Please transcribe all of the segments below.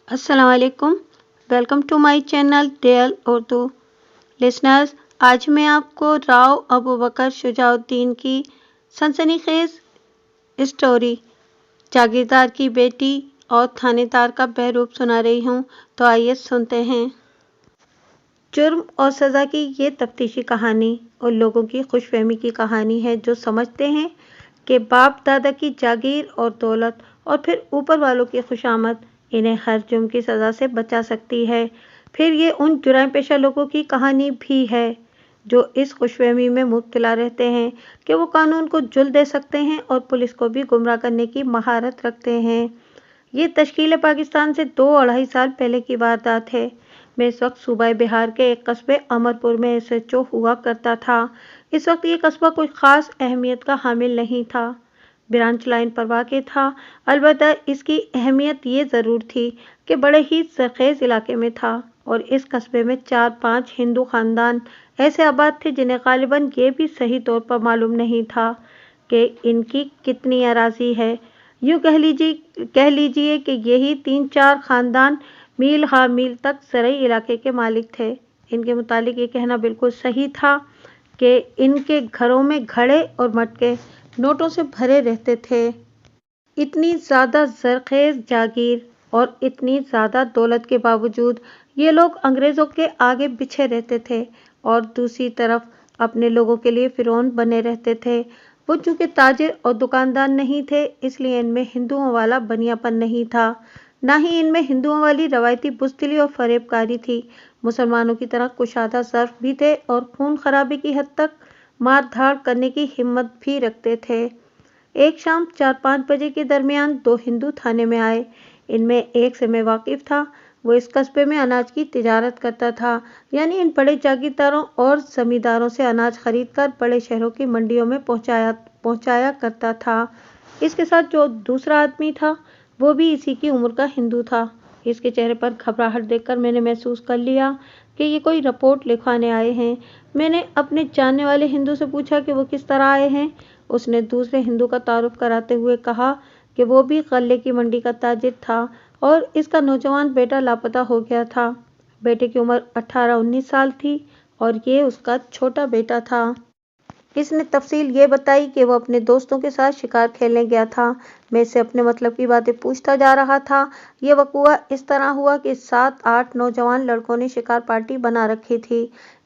अस्सलाम वालेकुम। Welcome to my channel डेल उर्दू। लिसनर्स, आज मैं आपको राव अबू बकर शुजाउद्दीन की सनसनीखेज स्टोरी जागीरदार की बेटी और थानेदार का बहरूप सुना रही हूँ। तो आइए सुनते हैं। जुर्म और सज़ा की ये तफ्तीशी कहानी उन लोगों की खुशफहमी की कहानी है जो समझते हैं कि बाप दादा की जागीर और दौलत और फिर ऊपर वालों की खुशामद इन्हें हर जुर्म की सज़ा से बचा सकती है। फिर ये उन जुराम पेशा लोगों की कहानी भी है जो इस खुशफहमी में मुब्तला रहते हैं कि वो कानून को जुल दे सकते हैं और पुलिस को भी गुमराह करने की महारत रखते हैं। ये तश्कील पाकिस्तान से 2-2.5 साल पहले की वारदात है। मैं इस वक्त सूबा बिहार के एक कस्बे अमरपुर में SHO हुआ करता था। इस वक्त ये कस्बा कोई ख़ास अहमियत का हामिल नहीं था, ब्रांच लाइन पर वाक़ था। अलबत्ता इसकी अहमियत ये ज़रूर थी कि बड़े ही सरखेज़ इलाके में था और इस कस्बे में 4-5 हिंदू ख़ानदान ऐसे आबाद थे जिन्हें ग़ालिबन ये भी सही तौर पर मालूम नहीं था कि इनकी कितनी अराज़ी है। यूँ कह लीजिए कि यही 3-4 ख़ानदान मील हा मील तक ज़रई इलाके के मालिक थे। इनके मुतालिक ये कहना बिल्कुल सही था कि इनके घरों में घड़े और मटके नोटों से भरे रहते थे। इतनी ज़्यादा ज़रखेज़ जागीर और इतनी ज़्यादा दौलत के बावजूद ये लोग अंग्रेज़ों के आगे पीछे रहते थे और दूसरी तरफ अपने लोगों के लिए फ़िरौन बने रहते थे। वो चूँकि ताजिर और दुकानदार नहीं थे, इसलिए इनमें हिंदुओं वाला बनियापन नहीं था, ना ही इनमें हिंदुओं वाली रवायती बुज़दिली और फ़रेबकारी थी। मुसलमानों की तरह कुशादा ज़र्फ़ भी थे और खून खराबे की हद तक मार धाड़ करने की हिम्मत भी रखते थे। एक शाम 4-5 बजे के दरमियान 2 हिंदू थाने में आए। इनमें एक से मैं वाकिफ़ था। वो इस कस्बे में अनाज की तिजारत करता था, यानी इन बड़े जागीरदारों और ज़मींदारों से अनाज खरीदकर बड़े शहरों की मंडियों में पहुंचाया करता था। इसके साथ जो दूसरा आदमी था वो भी इसी की उम्र का हिंदू था। इसके चेहरे पर घबराहट देखकर मैंने महसूस कर लिया कि ये कोई रिपोर्ट लिखवाने आए हैं। मैंने अपने जानने वाले हिंदू से पूछा कि वो किस तरह आए हैं। उसने दूसरे हिंदू का तारुफ कराते हुए कहा कि वो भी गल्ले की मंडी का ताजिर था और इसका नौजवान बेटा लापता हो गया था। बेटे की उम्र 18-19 साल थी और ये उसका छोटा बेटा था। इसने तफसील ये बताई कि वो अपने दोस्तों के साथ शिकार खेलने गया था। मैं इससे अपने मतलब की बातें पूछता जा रहा था। ये वक़ुआ इस तरह हुआ कि 7-8 नौजवान लड़कों ने शिकार पार्टी बना रखी थी।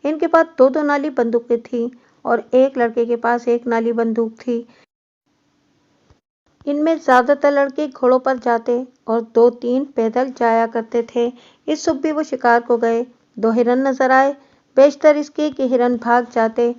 इनके पास 2-2 नाली बंदूकें थीं और एक लड़के के पास 1 नाली बंदूक थी। इनमें ज़्यादातर लड़के घोड़ों पर जाते और 2-3 पैदल जाया करते थे। इस सुबह भी वो शिकार को गए। 2 हिरन नजर आए, बेशतर इसके कि हिरन भाग जाते।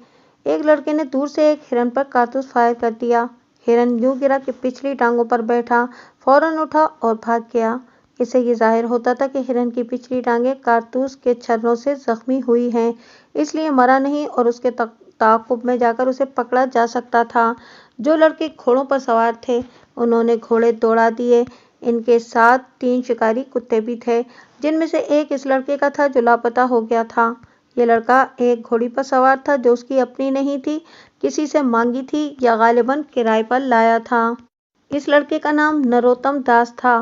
एक लड़के ने दूर से एक हिरन पर कारतूस फायर कर दिया। हिरन यूं गिरा कि पिछली टांगों पर बैठा फौरन उठा और भाग गया। इससे ये जाहिर होता था कि हिरन की पिछली टांगें कारतूस के छर्रों से जख्मी हुई हैं, इसलिए मरा नहीं और उसके ताक़ुब में जाकर उसे पकड़ा जा सकता था। जो लड़के घोड़ों पर सवार थे उन्होंने घोड़े दौड़ा दिए। इनके साथ 3 शिकारी कुत्ते भी थे, जिनमें से एक इस लड़के का था जो लापता हो गया था। ये लड़का एक घोड़ी पर सवार था जो उसकी अपनी नहीं थी, किसी से मांगी थी या गालिबन किराए पर लाया था। इस लड़के का नाम नरोत्तम दास था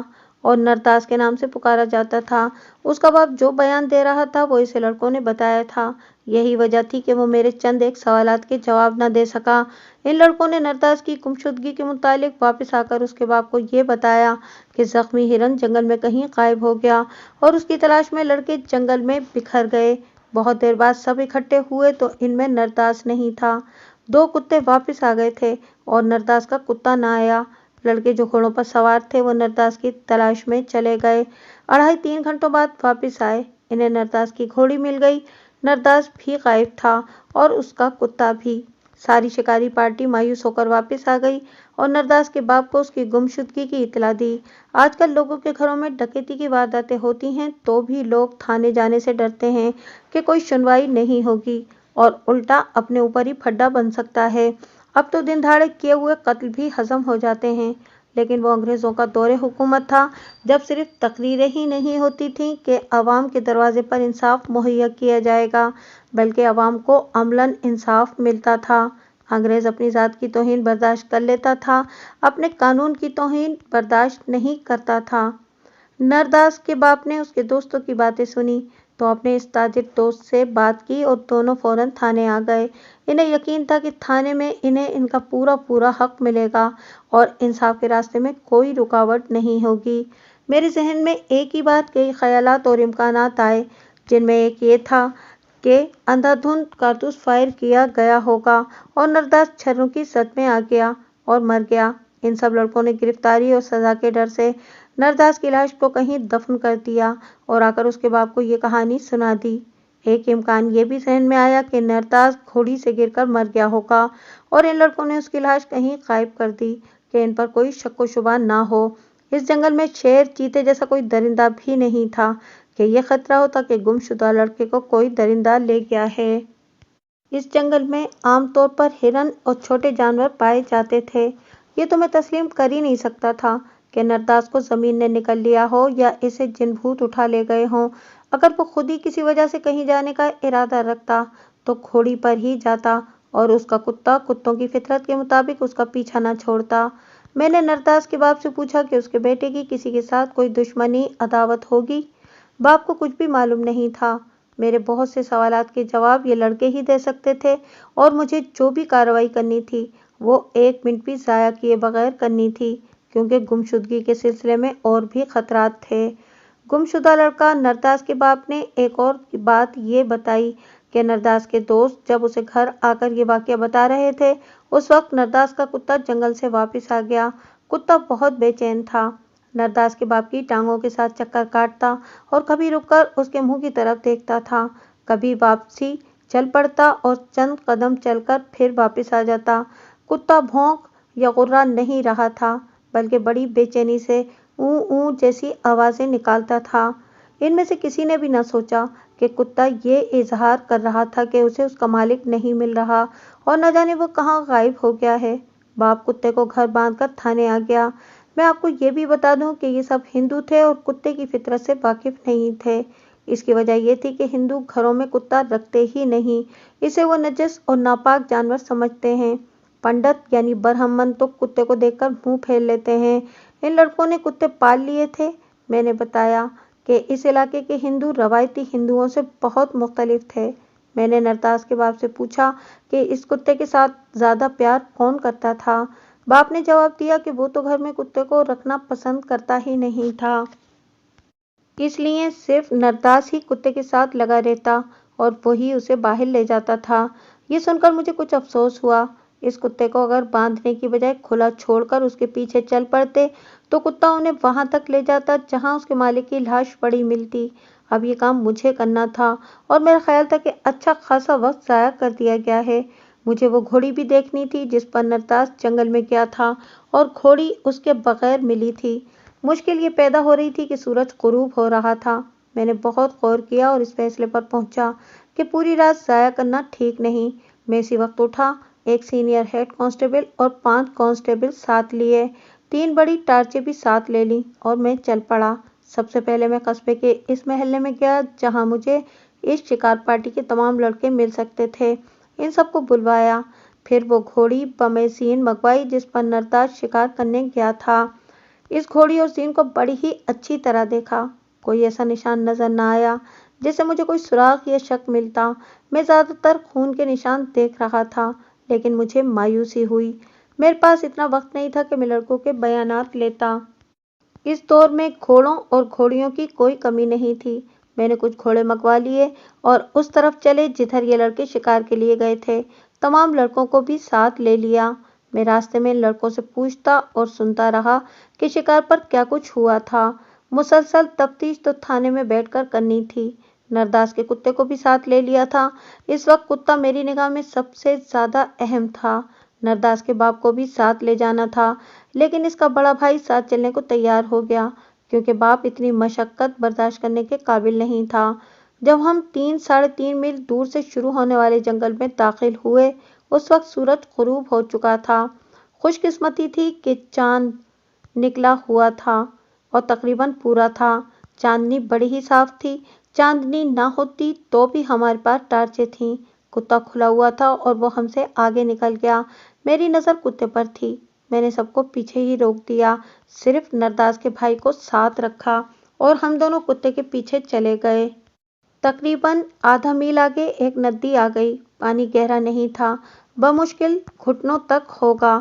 और नरदास के नाम से पुकारा जाता था। उसका बाप जो बयान दे रहा था वो इसे लड़कों ने बताया था। यही वजह थी कि वो मेरे चंद एक सवालात के जवाब न दे सका। इन लड़कों ने नरदास की गुमशुदगी के मुतालिक वापस आकर उसके बाप को ये बताया कि जख्मी हिरन जंगल में कहीं गायब हो गया और उसकी तलाश में लड़के जंगल में बिखर गए। बहुत देर बाद सब इकट्ठे हुए तो इनमें नरदास नहीं था। 2 कुत्ते वापस आ गए थे और नरदास का कुत्ता न आया। लड़के जो घोड़ों पर सवार थे वो नरदास की तलाश में चले गए। 2.5-3 घंटों बाद वापस आए। इन्हें नरदास की घोड़ी मिल गई। नरदास भी गायब था और उसका कुत्ता भी। सारी शिकारी पार्टी मायूस होकर वापस आ गई और नरदास के बाप को उसकी गुमशुदगी की इत्तला दी। आजकल लोगों के घरों में डकैती की वारदातें होती हैं तो भी लोग थाने जाने से डरते हैं कि कोई सुनवाई नहीं होगी और उल्टा अपने ऊपर ही फड्डा बन सकता है। अब तो दिन दहाड़े किए हुए कत्ल भी हजम हो जाते हैं, लेकिन वो अंग्रेज़ों का दौरे हुकूमत था जब सिर्फ तकरीरें ही नहीं होती थीं कि अवाम के दरवाजे पर इंसाफ मुहैया किया जाएगा, बल्कि अवाम को अमलन इंसाफ मिलता था। अंग्रेज़ अपनी ज़ात की तौहीन बर्दाश्त कर लेता था, अपने कानून की तौहीन बर्दाश्त नहीं करता था। نرداس کے باپ نے اس کے دوستوں کی باتیں سنی تو اپنے اس تاجر دوست سے بات کی اور دونوں فوراً تھانے آ گئے۔ انہیں یقین تھا کہ تھانے میں انہیں ان کا پورا حق ملے گا اور انصاف کے راستے میں کوئی رکاوٹ نہیں ہوگی۔ میرے ذہن میں ایک ہی بات کئی خیالات اور امکانات آئے، جن میں ایک یہ تھا کہ اندھا دھند کارتوس فائر کیا گیا ہوگا اور نرداس چھروں کی زد میں آ گیا اور مر گیا۔ ان سب لڑکوں نے گرفتاری اور سزا کے ڈر سے نرداس کی لاش کو کہیں دفن کر دیا اور آ کر اس کے باپ کو یہ کہانی سنا دی۔ ایک امکان یہ بھی ذہن میں آیا کہ نرداس گھوڑی سے گر کر مر گیا ہوگا اور ان لڑکوں نے اس کی لاش کہیں غائب کر دی کہ ان پر کوئی شک و شبہ نہ ہو۔ اس جنگل میں شیر، چیتے جیسا کوئی درندہ بھی نہیں تھا کہ یہ خطرہ ہوتا کہ گم شدہ لڑکے کو کوئی درندہ لے گیا ہے۔ اس جنگل میں عام طور پر ہرن اور چھوٹے جانور پائے جاتے تھے۔ یہ تو میں تسلیم کر ہی نہیں سکتا تھا کہ نرداس کو زمین نے نگل لیا ہو یا اسے جن بھوت اٹھا لے گئے ہوں۔ اگر وہ خود ہی کسی وجہ سے کہیں جانے کا ارادہ رکھتا تو گھوڑی پر ہی جاتا اور اس کا کتا کتوں کی فطرت کے مطابق اس کا پیچھا نہ چھوڑتا۔ میں نے نرداس کے باپ سے پوچھا کہ اس کے بیٹے کی کسی کے ساتھ کوئی دشمنی عداوت ہوگی۔ باپ کو کچھ بھی معلوم نہیں تھا۔ میرے بہت سے سوالات کے جواب یہ لڑکے ہی دے سکتے تھے اور مجھے جو بھی کارروائی کرنی تھی وہ 1 منٹ بھی ضائع کیے بغیر کرنی تھی، کیونکہ گمشدگی کے سلسلے میں اور بھی خطرات تھے۔ گمشدہ لڑکا نرداس کے باپ نے ایک اور بات یہ بتائی کہ نرداس کے دوست جب اسے گھر آ کر یہ واقعہ بتا رہے تھے اس وقت نرداس کا کتا جنگل سے واپس آ گیا۔ کتا بہت بے چین تھا۔ نرداس کے باپ کی ٹانگوں کے ساتھ چکر کاٹتا اور کبھی رک کر اس کے منہ کی طرف دیکھتا تھا، کبھی واپسی چل پڑتا اور چند قدم چل کر پھر واپس آ جاتا۔ کتا بھونک یا غرا نہیں رہا تھا بلکہ بڑی بے چینی سے اوں اوں جیسی آوازیں نکالتا تھا۔ ان میں سے کسی نے بھی نہ سوچا کہ کتا یہ اظہار کر رہا تھا کہ اسے اس کا مالک نہیں مل رہا اور نہ جانے وہ کہاں غائب ہو گیا ہے۔ باپ کتے کو گھر باندھ کر تھانے آ گیا۔ میں آپ کو یہ بھی بتا دوں کہ یہ سب ہندو تھے اور کتے کی فطرت سے واقف نہیں تھے۔ اس کی وجہ یہ تھی کہ ہندو گھروں میں کتا رکھتے ہی نہیں، اسے وہ نجس اور ناپاک جانور سمجھتے ہیں۔ پنڈت یعنی برہمن تو کتے کو دیکھ کر منہ پھیر لیتے ہیں۔ ان لڑکوں نے کتے پال لیے تھے۔ میں نے بتایا کہ اس علاقے کے ہندو روایتی ہندوؤں سے بہت مختلف تھے۔ میں نے نرداس کے باپ سے پوچھا کہ اس کتے کے ساتھ زیادہ پیار کون کرتا تھا۔ باپ نے جواب دیا کہ وہ تو گھر میں کتے کو رکھنا پسند کرتا ہی نہیں تھا۔ اس لیے صرف نرداس ہی کتے کے ساتھ لگا رہتا اور وہی اسے باہر لے جاتا تھا۔ یہ سن کر مجھے کچھ افسوس ہوا۔ اس کتے کو اگر باندھنے کی بجائے کھلا چھوڑ کر اس کے پیچھے چل پڑتے تو کتا انہیں وہاں تک لے جاتا جہاں اس کے مالک کی لاش پڑی ملتی۔ اب یہ کام مجھے کرنا تھا اور میرا خیال تھا کہ اچھا خاصا وقت ضائع کر دیا گیا ہے۔ مجھے وہ گھوڑی بھی دیکھنی تھی جس پر نرداس جنگل میں گیا تھا اور گھوڑی اس کے بغیر ملی تھی۔ مشکل یہ پیدا ہو رہی تھی کہ سورج غروب ہو رہا تھا۔ میں نے بہت غور کیا اور اس فیصلے پر پہنچا کہ پوری رات ضائع کرنا ٹھیک نہیں۔ میں اسی وقت اٹھا، ایک سینئر ہیڈ کانسٹیبل اور 5 کانسٹیبل ساتھ لیے، 3 بڑی ٹارچیں بھی ساتھ لے لیں اور میں چل پڑا۔ سب سے پہلے میں قصبے کے اس محلے میں گیا جہاں مجھے اس شکار پارٹی کے تمام لڑکے مل سکتے تھے۔ ان سب کو بلوایا، پھر وہ گھوڑی بمِ زین منگوائی جس پر نرداس شکار کرنے گیا تھا۔ اس گھوڑی اور زین کو بڑی ہی اچھی طرح دیکھا۔ کوئی ایسا نشان نظر نہ آیا جس سے مجھے کوئی سراغ یا شک ملتا۔ میں زیادہ تر خون کے نشان دیکھ رہا تھا لیکن مجھے مایوسی ہوئی۔ میرے پاس اتنا وقت نہیں تھا کہ میں لڑکوں کے بیانات لیتا۔ اس دور میں گھوڑوں اور گھوڑیوں کی کوئی کمی نہیں تھی۔ میں نے کچھ گھوڑے منگوا لیے اور اس طرف چلے جدھر یہ لڑکے شکار کے لیے گئے تھے۔ تمام لڑکوں کو بھی ساتھ لے لیا۔ میں راستے میں ان لڑکوں سے پوچھتا اور سنتا رہا کہ شکار پر کیا کچھ ہوا تھا۔ مسلسل تفتیش تو تھانے میں بیٹھ کر کرنی تھی۔ نرداس کے کتے کو بھی ساتھ لے لیا تھا۔ اس وقت کتا میری نگاہ میں سب سے زیادہ اہم تھا۔ نرداس کے باپ کو بھی ساتھ لے جانا تھا لیکن اس کا بڑا بھائی ساتھ چلنے کو تیار ہو گیا کیونکہ باپ اتنی مشقت برداشت کرنے کے قابل نہیں تھا۔ جب ہم 3-3.5 میل دور سے شروع ہونے والے جنگل میں داخل ہوئے اس وقت سورج غروب ہو چکا تھا۔ خوش قسمتی تھی کہ چاند نکلا ہوا تھا اور تقریباً پورا تھا۔ چاندنی بڑی ہی صاف تھی۔ چاندنی نہ ہوتی تو بھی ہمارے پاس ٹارچیں تھیں۔ کتا کھلا ہوا تھا اور وہ ہم سے آگے نکل گیا۔ میری نظر کتے پر تھی۔ میں نے سب کو پیچھے ہی روک دیا، صرف نرداس کے بھائی کو ساتھ رکھا और हम दोनों कुत्ते के पीछे चले गए। तकरीबन आधा मील आगे एक नदी आ गई। पानी गहरा नहीं था, बमुश्किल घुटनों तक होगा।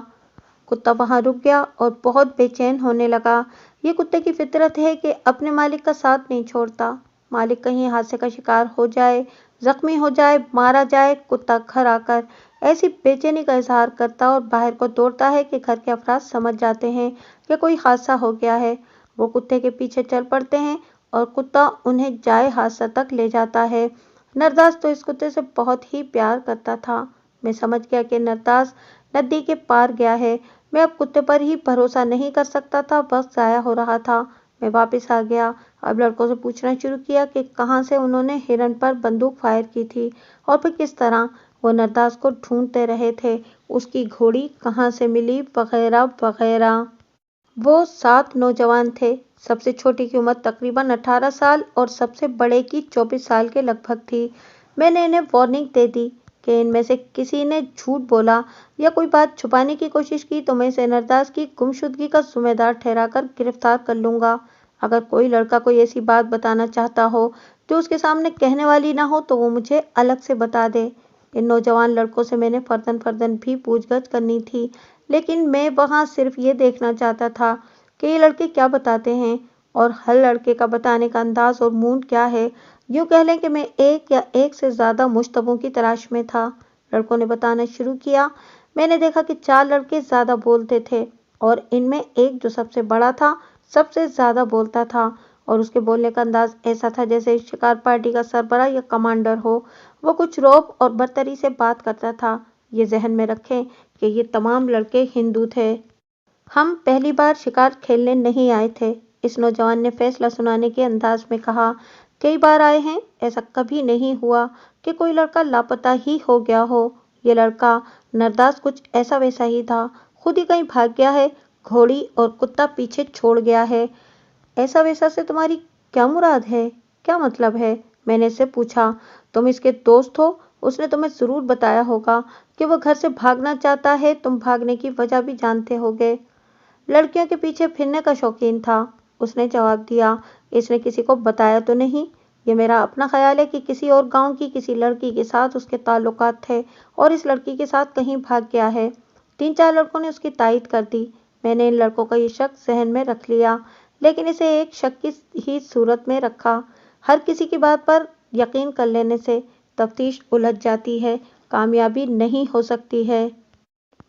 कुत्ता वहां रुक गया और बहुत बेचैन होने लगा। ये कुत्ते की फितरत है कि अपने मालिक का साथ नहीं छोड़ता। मालिक कहीं हादसे का शिकार हो जाए, जख्मी हो जाए, मारा जाए, कुत्ता घर आकर ऐसी बेचैनी का इजहार करता और बाहर को दौड़ता है कि घर के अफराद समझ जाते हैं कि कोई हादसा हो गया है। वो कुत्ते के पीछे चल पड़ते हैं और कुत्ता उन्हें जाए हादसा तक ले जाता है। नरदास तो इस कुत्ते से बहुत ही प्यार करता था। मैं समझ गया कि नरदास नदी के पार गया है। मैं अब कुत्ते पर ही भरोसा नहीं कर सकता था। वक्त जाया हो रहा था। मैं वापस आ गया। अब लड़कों से पूछना शुरू किया कि कहाँ से उन्होंने हिरन पर बंदूक फायर की थी और फिर किस तरह वो नरदास को ढूंढते रहे थे, उसकी घोड़ी कहाँ से मिली, वगैरह वगैरह। वो 7 नौजवान थे। सबसे छोटी की उम्र तकरीबन 18 साल और सबसे बड़े की 24 साल के लगभग थी। मैंने इन्हें वार्निंग दे दी कि इनमें से किसी ने झूठ बोला या कोई बात छुपाने की कोशिश की तो मैं इसे नरदास की गुमशुदगी का जिम्मेदार ठहराकर गिरफ्तार कर लूंगा। अगर कोई लड़का कोई ऐसी बात बताना चाहता हो जो उसके सामने कहने वाली ना हो तो वो मुझे अलग से बता दे। इन नौजवान लड़कों से मैंने फर्दन फर्दन भी पूछगछ करनी थी, लेकिन मैं वहां सिर्फ ये देखना चाहता था कि ये लड़के क्या बताते हैं और हर लड़के का बताने का अंदाज और मूड क्या है। यूं कह लें कि मैं एक या एक से ज्यादा मुश्तबों की तलाश में था। लड़कों ने बताना शुरू किया। मैंने देखा कि 4 लड़के ज्यादा बोलते थे और इनमें एक जो सबसे बड़ा था सबसे ज्यादा बोलता था और उसके बोलने का अंदाज ऐसा था जैसे शिकार पार्टी का सरबराह या कमांडर हो। वो कुछ रौब और बरतरी से बात करता था। ये जहन में रखें कि ये तमाम लड़के हिंदू थे। हम पहली बार शिकार खेलने नहीं आए थे, इस नौजवान ने फैसला सुनाने के अंदाज में कहा। कई बार आए हैं, ऐसा कभी नहीं हुआ कि कोई लड़का लापता ही हो गया हो। ये लड़का नरदास कुछ ऐसा वैसा ही था, खुद ही कहीं भाग गया है, घोड़ी और कुत्ता पीछे छोड़ गया है। ऐसा वैसा से तुम्हारी क्या मुराद है, क्या मतलब है? मैंने इससे पूछा। तुम इसके दोस्त हो, उसने तुम्हें जरूर बताया होगा कि वो घर से भागना चाहता है। तुम भागने की वजह भी जानते होगे। लड़कियों के पीछे फिरने का शौकीन था, उसने जवाब दिया। इसने किसी को बताया तो नहीं। ये मेरा अपना ख्याल है कि किसी और गांव की किसी लड़की के साथ उसके ताल्लुकात थे और इस लड़की के साथ कहीं भाग गया है। 3-4 लड़कों ने उसकी तायद कर दी। मैंने इन लड़कों का ये शक जहन में रख लिया, लेकिन इसे एक शक की ही सूरत में रखा। हर किसी की बात पर यकीन कर लेने से तफ्तीश उलझ जाती है, कामयाबी नहीं हो सकती है।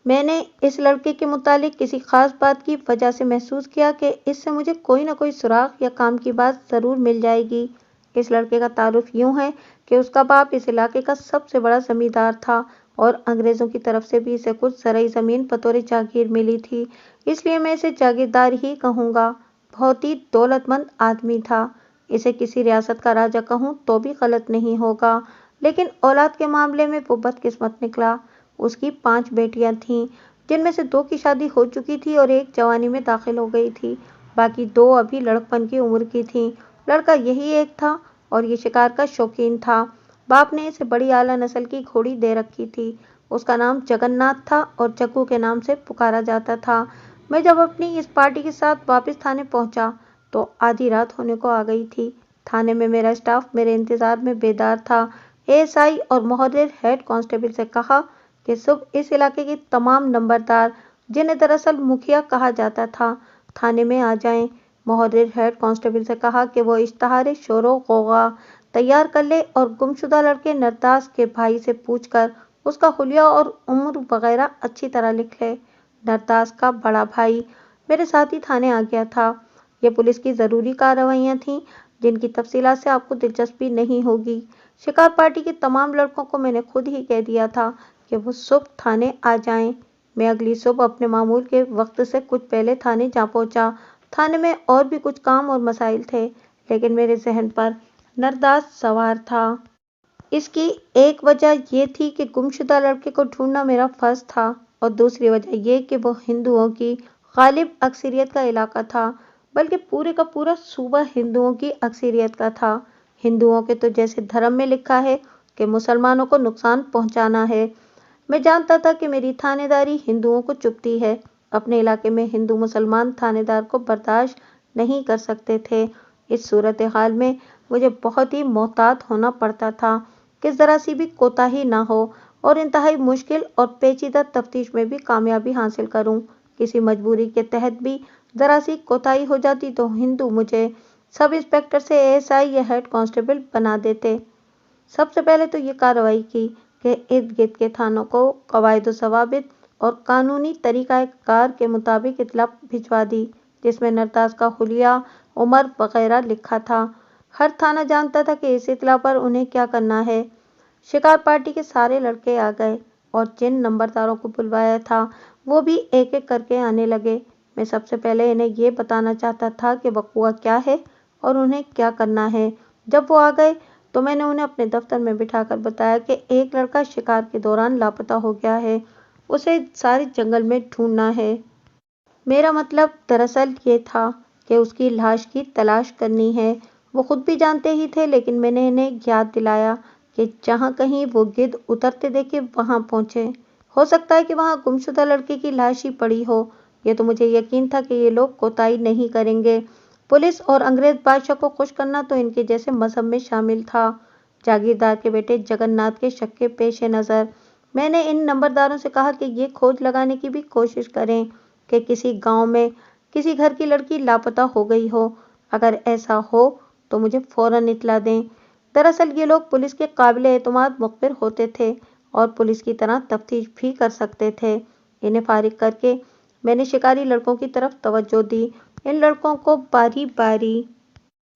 मैंने इस लड़के के मुतालिक किसी खास बात की वजह से महसूस किया कि इससे मुझे कोई ना कोई सुराग या काम की बात जरूर मिल जाएगी। इस लड़के का तारुफ यूं है कि उसका बाप इस इलाके का सबसे बड़ा जमींदार था और अंग्रेजों की तरफ से भी इसे कुछ ज़राई ज़मीन बतौर जागीर मिली थी, इसलिए मैं इसे जागीरदार ही कहूँगा। बहुत ही दौलतमंद आदमी था। इसे किसी रियासत का राजा कहूँ तो भी गलत नहीं होगा, लेकिन औलाद के मामले में वो बदकिस्मत निकला। उसकी 5 बेटियां थीं, जिनमें से 2 की शादी हो चुकी थी और एक जवानी में दाखिल हो गई थी। बाकी 2 अभी लड़कपन की उम्र की थीं। लड़का यही एक था और ये शिकार का शौकीन था। बाप ने इसे बड़ी आला नस्ल की घोड़ी दे रखी थी। उसका नाम जगन्नाथ था और जग्गू के नाम से पुकारा जाता था। मैं जब अपनी इस पार्टी के साथ वापस थाने पहुंचा तो आधी रात होने को आ गई थी। थाने में मेरा स्टाफ मेरे इंतजार में बेदार था। एएसआई और मुहर्रिर हेड कांस्टेबल से कहा कि सुबह इस इलाके के तमाम नंबरदार, जिन्हें दरअसल मुखिया कहा जाता था, थाने में आ जाएं। मुहर्रिर हेड कांस्टेबल से कहा कि वो इश्तहार शोरो गौगा तैयार कर ले और गुमशुदा लड़के नरदास के भाई से पूछकर उसका हुलिया और उम्र वगैरह अच्छी तरह लिख ले। नरदास का बड़ा भाई मेरे साथ ही थाने आ गया था। ये पुलिस की ज़रूरी कार्रवाइयाँ थीं जिनकी तफसीलात से आपको दिलचस्पी नहीं होगी। शिकार पार्टी के तमाम लड़कों को मैंने खुद ही कह दिया था कि वो सुबह थाने आ जाएं। मैं अगली सुबह अपने मामूल के वक्त से कुछ पहले थाने जा पहुंचा। थाने में और भी कुछ काम और मसाइल थे, लेकिन मेरे जहन पर नरदास सवार था। इसकी एक वजह ये थी कि गुमशुदा लड़के को ढूंढना मेरा फर्ज था और दूसरी वजह ये कि वो हिंदुओं की गालिब अक्सरियत का इलाका था, बल्कि पूरे का पूरा सूबा हिंदुओं की अक्सरियत का था। हिंदुओं के तो जैसे धर्म में लिखा है कि मुसलमानों को नुकसान पहुंचाना है। मैं जानता था कि मेरी थानेदारी हिंदुओं को चुभती है। अपने इलाके में हिंदू मुसलमान थानेदार को बर्दाश्त नहीं कर सकते थे। اس صورتحال میں مجھے بہت ہی محتاط ہونا پڑتا تھا کہ ذرا سی بھی کوتاہی نہ ہو اور انتہائی مشکل اور پیچیدہ تفتیش میں بھی کامیابی حاصل کروں۔ کسی مجبوری کے تحت بھی ذرا سی کوتاہی ہو جاتی تو ہندو مجھے سب انسپکٹر سے ASI یا ہیڈ کانسٹیبل بنا دیتے۔ سب سے پہلے تو یہ کارروائی کی کہ ارد گرد کے تھانوں کو قواعد و ضوابط اور قانونی طریقہ کار کے مطابق اطلاع بھجوا دی، جس میں نرتاز کا حلیہ، عمر وغیرہ لکھا تھا۔ ہر تھانہ جانتا تھا کہ اس اطلاع پر انہیں کیا کرنا ہے۔ شکار پارٹی کے سارے لڑکے آ گئے اور جن نمبرداروں کو بلوایا تھا وہ بھی ایک ایک کر کے آنے لگے۔ میں سب سے پہلے انہیں یہ بتانا چاہتا تھا کہ وقوع کیا ہے اور انہیں کیا کرنا ہے۔ جب وہ آ گئے تو میں نے انہیں اپنے دفتر میں بٹھا کر بتایا کہ ایک لڑکا شکار کے دوران لاپتہ ہو گیا ہے، اسے سارے جنگل میں ڈھونڈنا ہے۔ میرا مطلب دراصل یہ تھا کہ اس کی لاش کی تلاش کرنی ہے۔ وہ خود بھی جانتے ہی تھے، لیکن میں نے انہیں یاد دلایا کہ جہاں کہیں وہ گدھ اترتے دیکھے وہاں پہنچے۔ ہو سکتا ہے کہ وہاں گمشدہ لڑکے کی لاش ہی پڑی ہو۔ یہ تو مجھے یقین تھا کہ یہ لوگ کوتاہی نہیں کریں گے۔ پولیس اور انگریز بادشاہ کو خوش کرنا تو ان کے جیسے مذہب میں شامل تھا۔ جاگیردار کے بیٹے جگن ناتھ کے شک کے پیش نظر میں نے ان نمبرداروں سے کہا کہ یہ کھوج لگانے کی بھی کوشش کریں کہ کسی گاؤں میں کسی گھر کی لڑکی لاپتہ ہو گئی ہو۔ اگر ایسا ہو تو مجھے فوراً اطلاع دیں۔ دراصل یہ لوگ پولیس کے قابل اعتماد مخبر ہوتے تھے اور پولیس کی طرح تفتیش بھی کر سکتے تھے۔ انہیں فارغ کر کے میں نے شکاری لڑکوں کی طرف توجہ دی۔ ان لڑکوں کو باری باری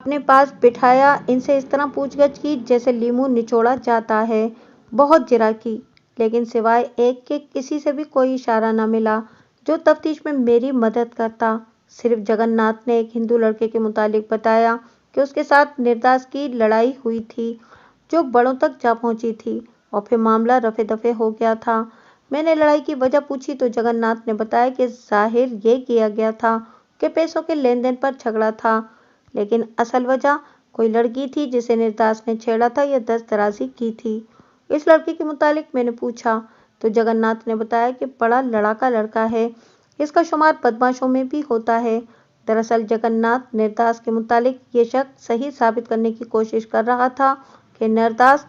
اپنے پاس بٹھایا، ان سے اس طرح پوچھ گچھ کی جیسے لیموں نچوڑا جاتا ہے۔ بہت جرح کی، لیکن سوائے ایک کے کسی سے بھی کوئی اشارہ نہ ملا جو تفتیش میں میری مدد کرتا۔ صرف جگن ناتھ نے ایک ہندو لڑکے کے متعلق بتایا کہ اس کے ساتھ نرداس کی لڑائی ہوئی تھی جو بڑوں تک جا پہنچی تھی اور پھر معاملہ رفع دفع ہو گیا تھا۔ میں نے لڑائی کی وجہ پوچھی تو جگن ناتھ نے بتایا کہ ظاہر یہ کیا گیا تھا کہ پیسوں کے لین دین پر جھگڑا تھا، لیکن اصل وجہ کوئی لڑکی تھی جسے نرداس نے چھیڑا تھا یا دست درازی کی تھی۔ اس لڑکی کے متعلق میں نے پوچھا تو جگن ناتھ نے بتایا کہ بڑا لڑاکا لڑکا ہے، اس کا شمار بدماشوں میں بھی ہوتا ہے۔ دراصل جگن ناتھ نرداس کے متعلق یہ شک صحیح ثابت کرنے کی کوشش کر رہا تھا کہ نرداس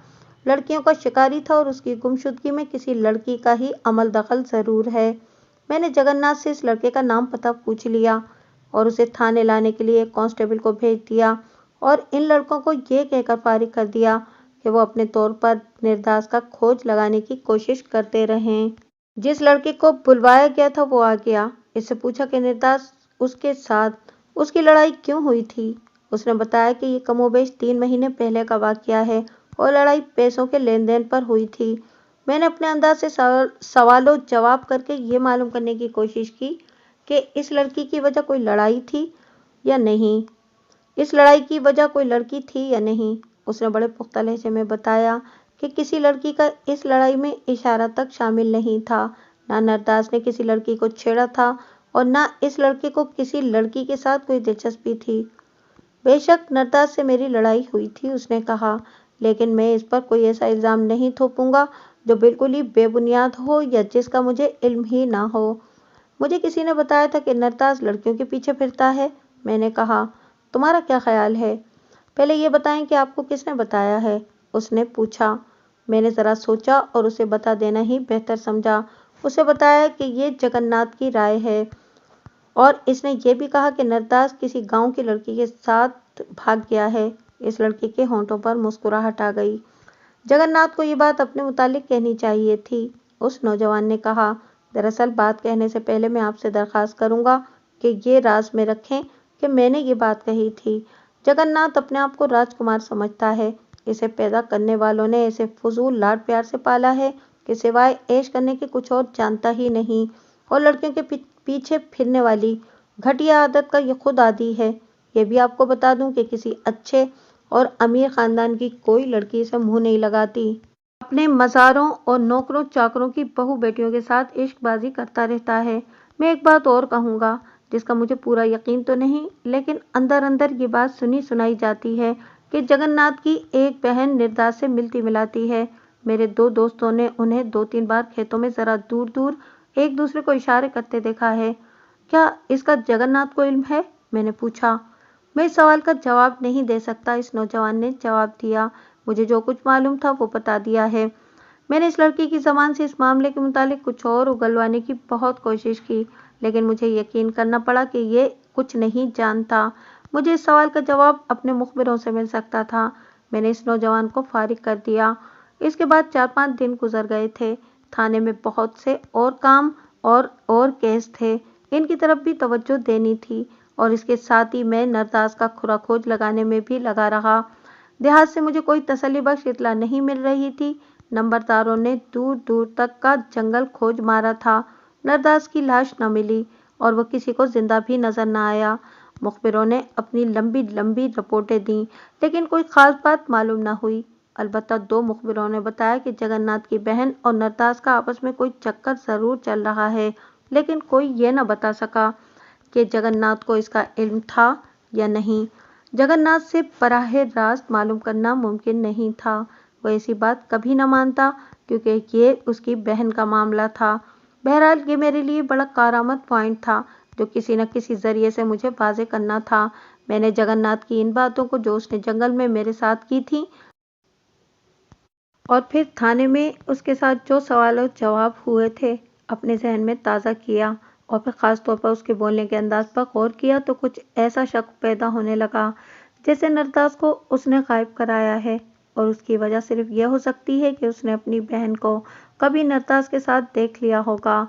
لڑکیوں کا شکاری تھا اور اس کی گمشدگی میں کسی لڑکی کا ہی عمل دخل ضرور ہے۔ میں نے جگن ناتھ سے اس لڑکے کا نام پتہ پوچھ لیا اور اسے تھانے لانے کے لیے ایک کانسٹیبل کو بھیج دیا اور ان لڑکوں کو یہ کہہ کر فارغ کر دیا کہ وہ اپنے طور پر نرداس کا کھوج لگانے کی کوشش کرتے رہیں۔ جس لڑکے کو بلوایا گیا تھا وہ آ گیا۔ اس سے پوچھا کہ نرداس اس کے ساتھ اس کی لڑائی کیوں ہوئی تھی۔ اس نے بتایا کہ یہ کم و بیش 3 مہینے پہلے کا واقعہ ہے اور لڑائی پیسوں کے لین دین پر ہوئی تھی۔ میں نے اپنے انداز سے سوال و جواب کر کے یہ معلوم کرنے کی کوشش کی کہ اس لڑکی کی وجہ کوئی لڑائی تھی یا نہیں، اس لڑائی کی وجہ کوئی لڑکی تھی یا نہیں۔ اس نے بڑے پختہ لہجے میں بتایا کہ کسی لڑکی کا اس لڑائی میں اشارہ تک شامل نہیں تھا، نہ نرداس نے کسی لڑکی کو چھیڑا تھا اور نہ اس لڑکے کو کسی لڑکی کے ساتھ کوئی دلچسپی تھی۔ بے شک نرداس سے میری لڑائی ہوئی تھی، اس نے کہا، لیکن میں اس پر کوئی ایسا الزام نہیں تھوپوں گا جو بالکل ہی بے بنیاد ہو یا جس کا مجھے علم ہی نہ ہو۔ مجھے کسی نے بتایا تھا کہ نرداس لڑکیوں کے پیچھے پھرتا ہے۔ میں نے کہا، تمہارا کیا خیال ہے؟ پہلے یہ بتائیں کہ آپ کو کس نے بتایا ہے؟ اس نے پوچھا۔ میں نے ذرا سوچا اور اسے بتا دینا ہی بہتر سمجھا۔ اسے بتایا کہ یہ جگن ناتھ کی رائے ہے اور اس نے یہ بھی کہا کہ نرداس کسی گاؤں کی لڑکی کے ساتھ بھاگ گیا ہے۔ اس لڑکی کے ہونٹوں پر مسکراہٹ آ گئی۔ جگن ناتھ کو یہ بات اپنے متعلق کہنی چاہیے تھی، اس نوجوان نے کہا۔ دراصل بات کہنے سے پہلے میں آپ سے درخواست کروں گا کہ یہ راز میں رکھیں کہ میں نے یہ بات کہی تھی۔ جگن ناتھ اپنے آپ کو راجکمار سمجھتا ہے۔ اسے پیدا کرنے والوں نے اسے فضول لاڈ پیار سے پالا ہے کہ سوائے عیش کرنے کے کچھ اور جانتا ہی نہیں، اور لڑکیوں کے پیچھے پھرنے والی گھٹیا عادت کا یہ خود عادی ہے۔ یہ بھی آپ کو بتا دوں کہ کسی اچھے اور امیر خاندان کی کوئی لڑکی اسے منہ نہیں لگاتی۔ اپنے مزاروں اور نوکروں چاکروں کی بہو بیٹیوں کے ساتھ عشق بازی کرتا رہتا ہے۔ میں ایک بات اور کہوں گا جس کا مجھے پورا یقین تو نہیں، لیکن اندر اندر یہ بات سنی سنائی جاتی ہے کہ جگن ناتھ کی ایک بہن نرداس سے ملتی ملاتی ہے۔ میرے 2 دوستوں نے انہیں 2-3 بار کھیتوں میں ذرا دور دور ایک دوسرے کو اشارے کرتے دیکھا ہے۔ کیا اس کا جگن ناتھ کو علم ہے؟ میں نے پوچھا۔ میں اس سوال کا جواب نہیں دے سکتا، اس نوجوان نے جواب دیا۔ مجھے جو کچھ معلوم تھا وہ بتا دیا ہے۔ میں نے اس لڑکی کی زبان سے اس معاملے کے متعلق کچھ اور اگلوانے کی بہت کوشش کی، لیکن مجھے یقین کرنا پڑا کہ یہ کچھ نہیں جانتا۔ مجھے اس سوال کا جواب اپنے مخبروں سے مل سکتا تھا۔ میں نے اس نوجوان کو فارغ کر دیا۔ اس کے بعد 4-5 دن گزر گئے تھے۔ تھانے میں بہت سے اور کام اور کیس تھے، ان کی طرف بھی توجہ دینی تھی، اور اس کے ساتھ ہی میں نرداس کا کھرا کھوج لگانے میں بھی لگا رہا۔ دیہات سے مجھے کوئی تسلی بخش اطلاع نہیں مل رہی تھی۔ نمبرداروں نے دور دور تک کا جنگل کھوج مارا تھا، نرداس کی لاش نہ ملی، اور وہ کسی کو زندہ بھی نظر نہ آیا۔ مخبروں نے اپنی لمبی لمبی رپورٹیں دیں، لیکن کوئی خاص بات معلوم نہ ہوئی۔ البتہ 2 مخبروں نے بتایا کہ جگن ناتھ کی بہن اور نرداس کا آپس میں کوئی چکر ضرور چل رہا ہے، لیکن کوئی یہ نہ بتا سکا کہ جگن ناتھ کو اس کا علم تھا یا نہیں۔ جگن ناتھ سے براہ راست معلوم کرنا ممکن نہیں تھا، وہ ایسی بات کبھی نہ مانتا، کیونکہ یہ اس کی بہن کا معاملہ تھا۔ بہرحال یہ میرے لیے بڑا کارآمد پوائنٹ تھا، جو کسی نہ کسی ذریعے سے مجھے واضح کرنا تھا۔ میں نے جگن ناتھ کی ان باتوں کو جو اس نے جنگل میں میرے ساتھ کی تھیں، اور پھر تھانے میں اس کے ساتھ جو سوال و جواب ہوئے تھے، اپنے ذہن میں تازہ کیا، اور پھر خاص طور پر اس کے بولنے کے انداز پر غور کیا، تو کچھ ایسا شک پیدا ہونے لگا جیسے نرداس کو اس نے غائب کرایا ہے، اور اس کی وجہ صرف یہ ہو سکتی ہے کہ اس نے اپنی بہن کو کبھی نرداس کے ساتھ دیکھ لیا ہوگا۔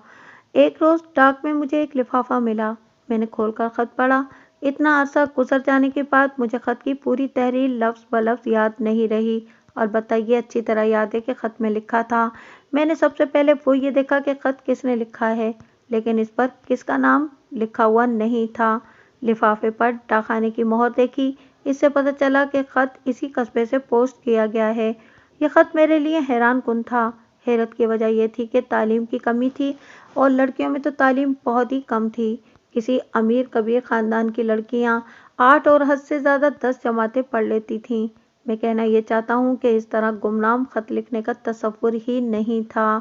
ایک روز ڈاک میں مجھے ایک لفافہ ملا۔ میں نے کھول کر خط پڑھا۔ اتنا عرصہ گزر جانے کے بعد مجھے خط کی پوری تحریر لفظ بلفظ یاد نہیں رہی، البتہ یہ اچھی طرح یاد ہے کہ خط میں لکھا تھا۔ میں نے سب سے پہلے وہ یہ دیکھا کہ خط کس نے لکھا ہے، لیکن اس پر کس کا نام لکھا ہوا نہیں تھا۔ لفافے پر ڈاک خانے کی مہر دیکھی، اس سے پتہ چلا کہ خط اسی قصبے سے پوسٹ کیا گیا ہے۔ یہ خط میرے لیے حیران کن تھا۔ حیرت کی وجہ یہ تھی کہ تعلیم کی کمی تھی، اور لڑکیوں میں تو تعلیم بہت ہی کم تھی۔ کسی امیر کبیر خاندان کی لڑکیاں 8 اور حد سے زیادہ 10 جماعتیں پڑھ لیتی تھیں۔ میں کہنا یہ چاہتا ہوں کہ اس طرح گمنام خط لکھنے کا تصور ہی نہیں تھا۔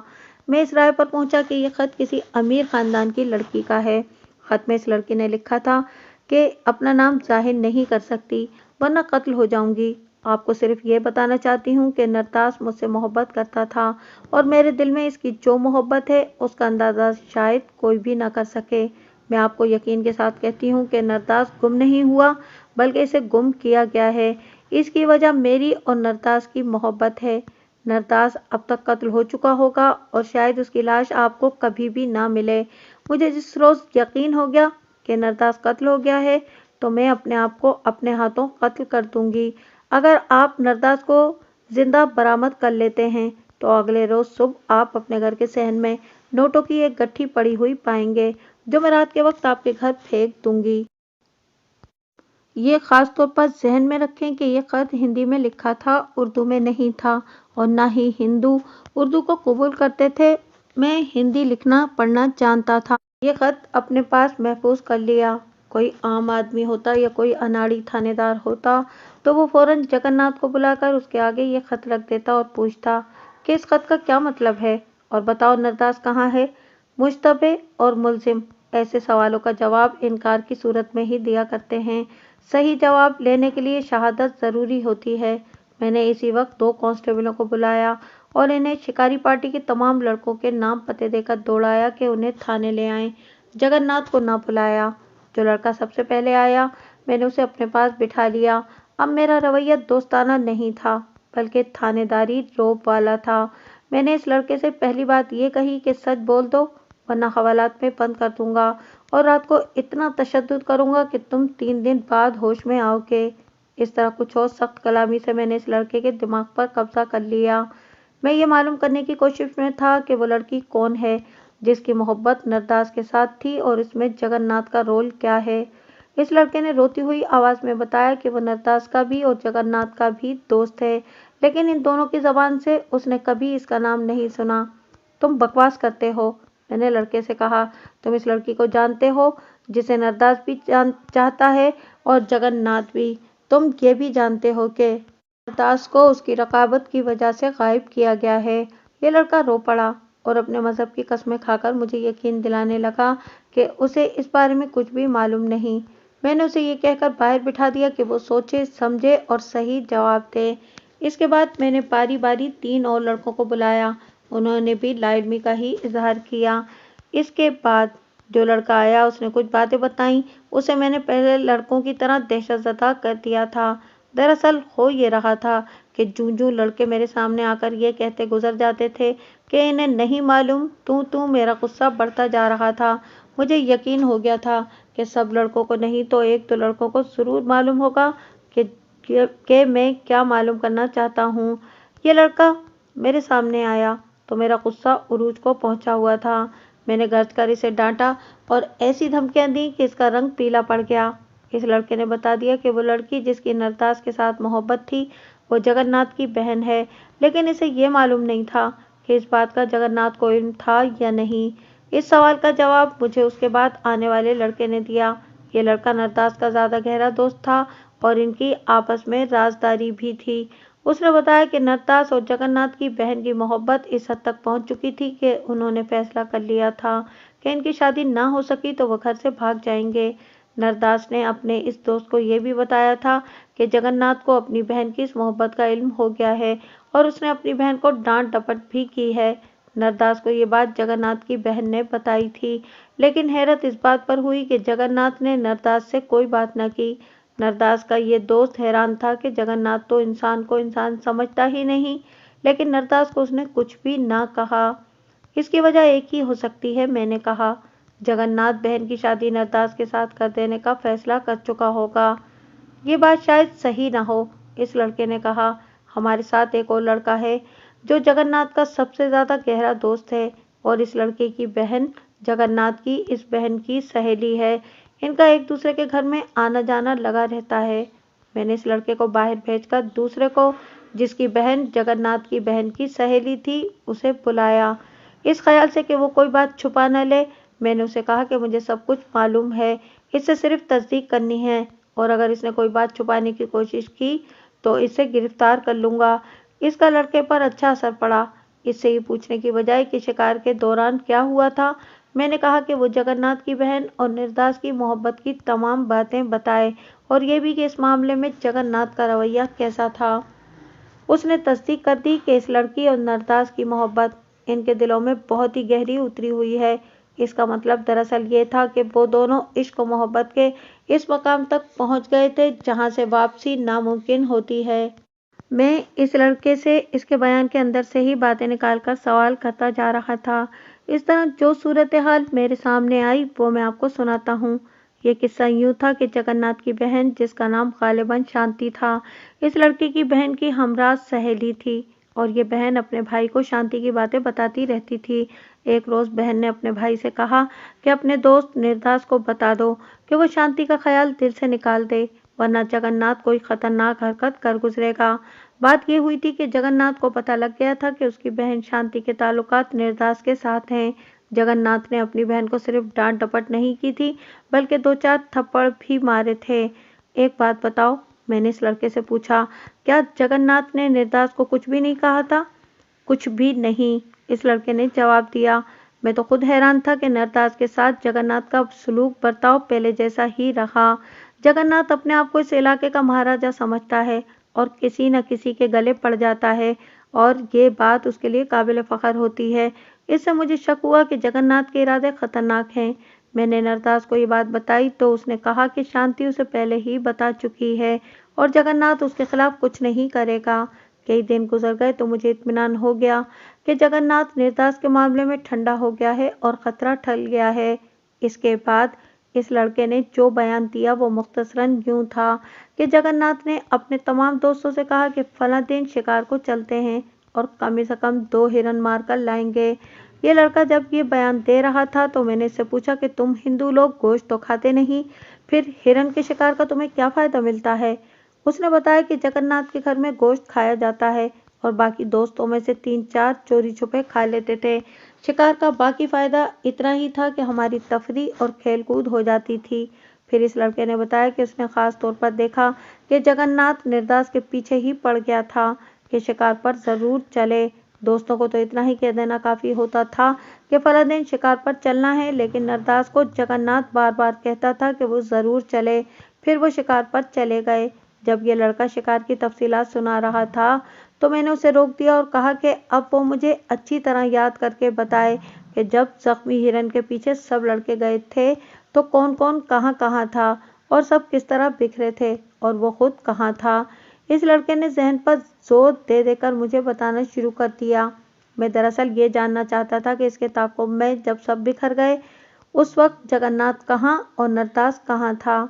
میں اس رائے پر پہنچا کہ یہ خط کسی امیر خاندان کی لڑکی کا ہے۔ خط میں اس لڑکی نے لکھا تھا کہ اپنا نام ظاہر نہیں کر سکتی، ورنہ قتل ہو جاؤں گی۔ آپ کو صرف یہ بتانا چاہتی ہوں کہ نرداس مجھ سے محبت کرتا تھا، اور میرے دل میں اس کی جو محبت ہے اس کا اندازہ شاید کوئی بھی نہ کر سکے۔ میں آپ کو یقین کے ساتھ کہتی ہوں کہ نرداس گم نہیں ہوا، بلکہ اسے گم کیا گیا ہے۔ اس کی وجہ میری اور نرداس کی محبت ہے۔ نرداس اب تک قتل ہو چکا ہوگا، اور شاید اس کی لاش آپ کو کبھی بھی نہ ملے۔ مجھے جس روز یقین ہو گیا کہ نرداس قتل ہو گیا ہے، تو میں اپنے آپ کو اپنے ہاتھوں قتل کر دوں گی۔ اگر آپ نرداس کو زندہ برآمد کر لیتے ہیں، تو اگلے روز صبح آپ اپنے گھر کے صحن میں نوٹوں کی ایک گٹھی پڑی ہوئی پائیں گے، جو میں رات کے وقت آپ کے گھر پھینک دوں گی۔ یہ خاص طور پر ذہن میں رکھیں کہ یہ خط ہندی میں لکھا تھا، اردو میں نہیں تھا، اور نہ ہی ہندو اردو کو قبول کرتے تھے۔ میں ہندی لکھنا پڑھنا جانتا تھا۔ یہ خط اپنے پاس محفوظ کر لیا۔ کوئی عام آدمی ہوتا یا کوئی اناڑی تھانے دار ہوتا، تو وہ فوراً جگن ناتھ کو بلا کر اس کے آگے یہ خط رکھ دیتا اور پوچھتا کہ اس خط کا کیا مطلب ہے، اور بتاؤ نرداس کہاں ہے۔ مشتبہ اور ملزم ایسے سوالوں کا جواب انکار کی صورت میں ہی دیا کرتے ہیں۔ صحیح جواب لینے کے لیے شہادت ضروری ہوتی ہے۔ میں نے اسی وقت 2 کانسٹیبلوں کو بلایا اور انہیں شکاری پارٹی کے تمام لڑکوں کے نام پتے دے کر دوڑایا کہ انہیں تھانے لے آئیں۔ جگن ناتھ کو نہ بلایا۔ جو لڑکا سب سے پہلے آیا، میں نے اسے اپنے پاس بٹھا لیا۔ اب میرا رویہ دوستانہ نہیں تھا، بلکہ تھانے داری روب والا تھا۔ میں نے اس لڑکے سے پہلی بات یہ کہی کہ سچ بول دو، ورنہ حوالات میں بند کر دوں گا، اور رات کو اتنا تشدد کروں گا کہ تم 3 دن بعد ہوش میں آؤ گے۔ اس طرح کچھ اور سخت کلامی سے میں نے اس لڑکے کے دماغ پر قبضہ کر لیا۔ میں یہ معلوم کرنے کی کوشش میں تھا کہ وہ لڑکی کون ہے جس کی محبت نرداس کے ساتھ تھی، اور اس میں جگن ناتھ کا رول کیا ہے۔ اس لڑکے نے روتی ہوئی آواز میں بتایا کہ وہ نرداس کا بھی اور جگن ناتھ کا بھی دوست ہے، لیکن ان دونوں کی زبان سے اس نے کبھی اس کا نام نہیں سنا۔ تم بکواس کرتے ہو، میں نے لڑکے سے کہا۔ تم اس لڑکی کو جانتے ہو، جسے نرداس بھی چاہتا ہے اور جگن ناتھ بھی۔ تم یہ بھی جانتے ہو کہ نرداس کو اس کی رقابت کی وجہ سے غائب کیا گیا ہے۔ یہ لڑکا رو پڑا اور اپنے مذہب کی قسمیں کھا کر مجھے یقین دلانے لگا کہ اسے اس بارے میں کچھ بھی معلوم نہیں۔ मैंने उसे ये कहकर बाहर बिठा दिया कि वो सोचे समझे और सही जवाब दे। इसके बाद मैंने बारी बारी 3 और लड़कों को बुलाया। उन्होंने भी लाइलमी का ही इजहार किया। इसके बाद जो लड़का आया उसने कुछ बातें बताईं। उसे मैंने पहले लड़कों की तरह दहशतज़दा कर दिया था। दरअसल हो ये रहा था कि जूं-जूं लड़के मेरे सामने आकर ये कहते गुजर जाते थे कि इन्हें नहीं मालूम तू मेरा गुस्सा बढ़ता जा रहा था। मुझे यकीन हो गया था कि सब लड़कों को नहीं तो 1-2 लड़कों को ज़रूर मालूम होगा कि मैं क्या मालूम करना चाहता हूँ। ये लड़का मेरे सामने आया तो मेरा गुस्सा उरूज को पहुंचा हुआ था। मैंने गरज कर इसे डांटा और ऐसी धमकियां दी कि इसका रंग पीला पड़ गया। इस लड़के ने बता दिया कि वो लड़की जिसकी नरदास के साथ मोहब्बत थी वो जगन्नाथ की बहन है, लेकिन इसे ये मालूम नहीं था कि इस बात का जगन्नाथ को इल्म था या नहीं। इस सवाल का जवाब मुझे उसके बाद आने वाले लड़के ने दिया। ये लड़का नरदास का ज़्यादा गहरा दोस्त था और इनकी आपस में राजदारी भी थी। उसने बताया कि नरदास और जगन्नाथ की बहन की मोहब्बत इस हद तक पहुंच चुकी थी कि उन्होंने फैसला कर लिया था कि इनकी शादी ना हो सकी तो वो घर से भाग जाएंगे। नरदास ने अपने इस दोस्त को ये भी बताया था कि जगन्नाथ को अपनी बहन की इस मोहब्बत का इल्म हो गया है और उसने अपनी बहन को डांट डपट भी की है। नरदास को ये बात जगन्नाथ की बहन ने बताई थी, लेकिन हैरत इस बात पर हुई कि जगन्नाथ ने नरदास से कोई बात न की। नरदास का ये दोस्त हैरान था कि जगन्नाथ तो इंसान को इंसान समझता ही नहीं, लेकिन नरदास को उसने कुछ भी ना कहा। इसकी वजह एक ही हो सकती है, मैंने कहा। जगन्नाथ बहन की शादी नरदास के साथ कर देने का फैसला कर चुका होगा। ये बात शायद सही ना हो, इस लड़के ने कहा। हमारे साथ एक और लड़का है जो जगन्नाथ का सबसे ज्यादा गहरा दोस्त है और इस लड़के की बहन जगन्नाथ की इस बहन की सहेली है। इनका एक दूसरे के घर में आना जाना लगा रहता है। मैंने इस लड़के को बाहर भेजकर दूसरे को, जिसकी बहन जगन्नाथ की बहन की सहेली थी, उसे बुलाया। इस ख्याल से कि वो कोई बात छुपा न ले, मैंने उसे कहा कि मुझे सब कुछ मालूम है, इससे सिर्फ तस्दीक करनी है और अगर इसने कोई बात छुपाने की कोशिश की तो इसे गिरफ्तार कर लूँगा। इसका लड़के पर अच्छा असर पड़ा। इससे ये पूछने की बजाय कि शिकार के दौरान क्या हुआ था, मैंने कहा कि वो जगन्नाथ की बहन और नरदास की मोहब्बत की तमाम बातें बताए और ये भी कि इस मामले में जगन्नाथ का रवैया कैसा था। उसने तस्दीक कर दी कि इस लड़की और नरदास की मोहब्बत इनके दिलों में बहुत ही गहरी उतरी हुई है। इसका मतलब दरअसल ये था कि वो दोनों इश्क और मोहब्बत के इस मकाम तक पहुंच गए थे जहां से वापसी नामुमकिन होती है। मैं इस लड़के से इसके बयान के अंदर से ही बातें निकालकर सवाल करता जा रहा था। इस तरह जो सूरत हाल मेरे सामने आई वो मैं आपको सुनाता हूँ। ये किस्सा यूँ था कि जगन्नाथ की बहन, जिसका नाम गालिबन शांति था, इस लड़के की बहन की हमराज सहेली थी और ये बहन अपने भाई को शांति की बातें बताती रहती थी। एक रोज़ बहन ने अपने भाई से कहा कि अपने दोस्त निर्दास को बता दो कि वो शांति का ख्याल दिल से निकाल दे, वरना जगन्नाथ कोई खतरनाक हरकत कर गुजरेगा। बात ये हुई थी कि जगन्नाथ को पता लग गया था कि उसकी बहन शांति के ताल्लुकात निर्दास के साथ हैं। जगन्नाथ ने अपनी बहन को सिर्फ डांट डपट नहीं की थी, बल्कि 2-4 थप्पड़ भी मारे थे। एक बात बताओ, मैंने इस लड़के से पूछा, क्या जगन्नाथ ने निर्दास को कुछ भी नहीं कहा था? कुछ भी नहीं, इस लड़के ने जवाब दिया। मैं तो खुद हैरान था कि नरदास के साथ जगन्नाथ का सलूक बर्ताव पहले जैसा ही रहा। जगन्नाथ अपने आप को इस इलाके का महाराजा समझता है और किसी न किसी के गले पड़ जाता है और ये बात उसके लिए काबिल फ़ख्र होती है। इससे मुझे शक हुआ कि जगन्नाथ के इरादे खतरनाक हैं। मैंने नरदास को ये बात बताई तो उसने कहा कि शांति उसे पहले ही बता चुकी है और जगन्नाथ उसके खिलाफ कुछ नहीं करेगा। कई दिन गुजर गए तो मुझे इत्मीनान हो गया कि जगन्नाथ निर्दास के मामले में ठंडा हो गया है और खतरा टल गया है। इसके बाद इस लड़के ने जो बयान दिया वो मुख्तसरन यूँ था कि जगन्नाथ ने अपने तमाम दोस्तों से कहा कि फलां दिन शिकार को चलते हैं और कम से कम 2 हिरन मार कर लाएंगे। ये लड़का जब ये बयान दे रहा था तो मैंने इससे पूछा कि तुम हिंदू लोग गोश्त तो खाते नहीं, फिर हिरन के शिकार का तुम्हें क्या फ़ायदा मिलता है? उसने बताया कि जगन्नाथ के घर में गोश्त खाया जाता है और बाकी दोस्तों में से 3-4 चोरी छुपे खा लेते थे। शिकार का बाकी फ़ायदा इतना ही था कि हमारी तफरी और खेल-कूद हो जाती थी। फिर इस लड़के ने बताया कि उसने ख़ास तौर पर देखा कि जगन्नाथ निर्दास के पीछे ही पड़ गया था कि शिकार पर ज़रूर चले। दोस्तों को तो इतना ही कह देना काफ़ी होता था कि फला दिन शिकार पर चलना है, लेकिन नरदास को जगन्नाथ बार बार कहता था कि वो ज़रूर चले। फिर वो शिकार पर चले गए। जब ये लड़का शिकार की तफसीलात सुना रहा था तो मैंने उसे रोक दिया और कहा कि अब वो मुझे अच्छी तरह याद करके बताए कि जब जख्मी हिरन के पीछे सब लड़के गए थे तो कौन कौन कहाँ कहाँ था और सब किस तरह बिखरे थे और वो खुद कहाँ था। इस लड़के ने जहन पर जोर दे देकर मुझे बताना शुरू कर दिया। मैं दरअसल ये जानना चाहता था कि इसके ताक़ुब में जब सब बिखर गए उस वक्त जगन्नाथ कहाँ और नरदास कहाँ था।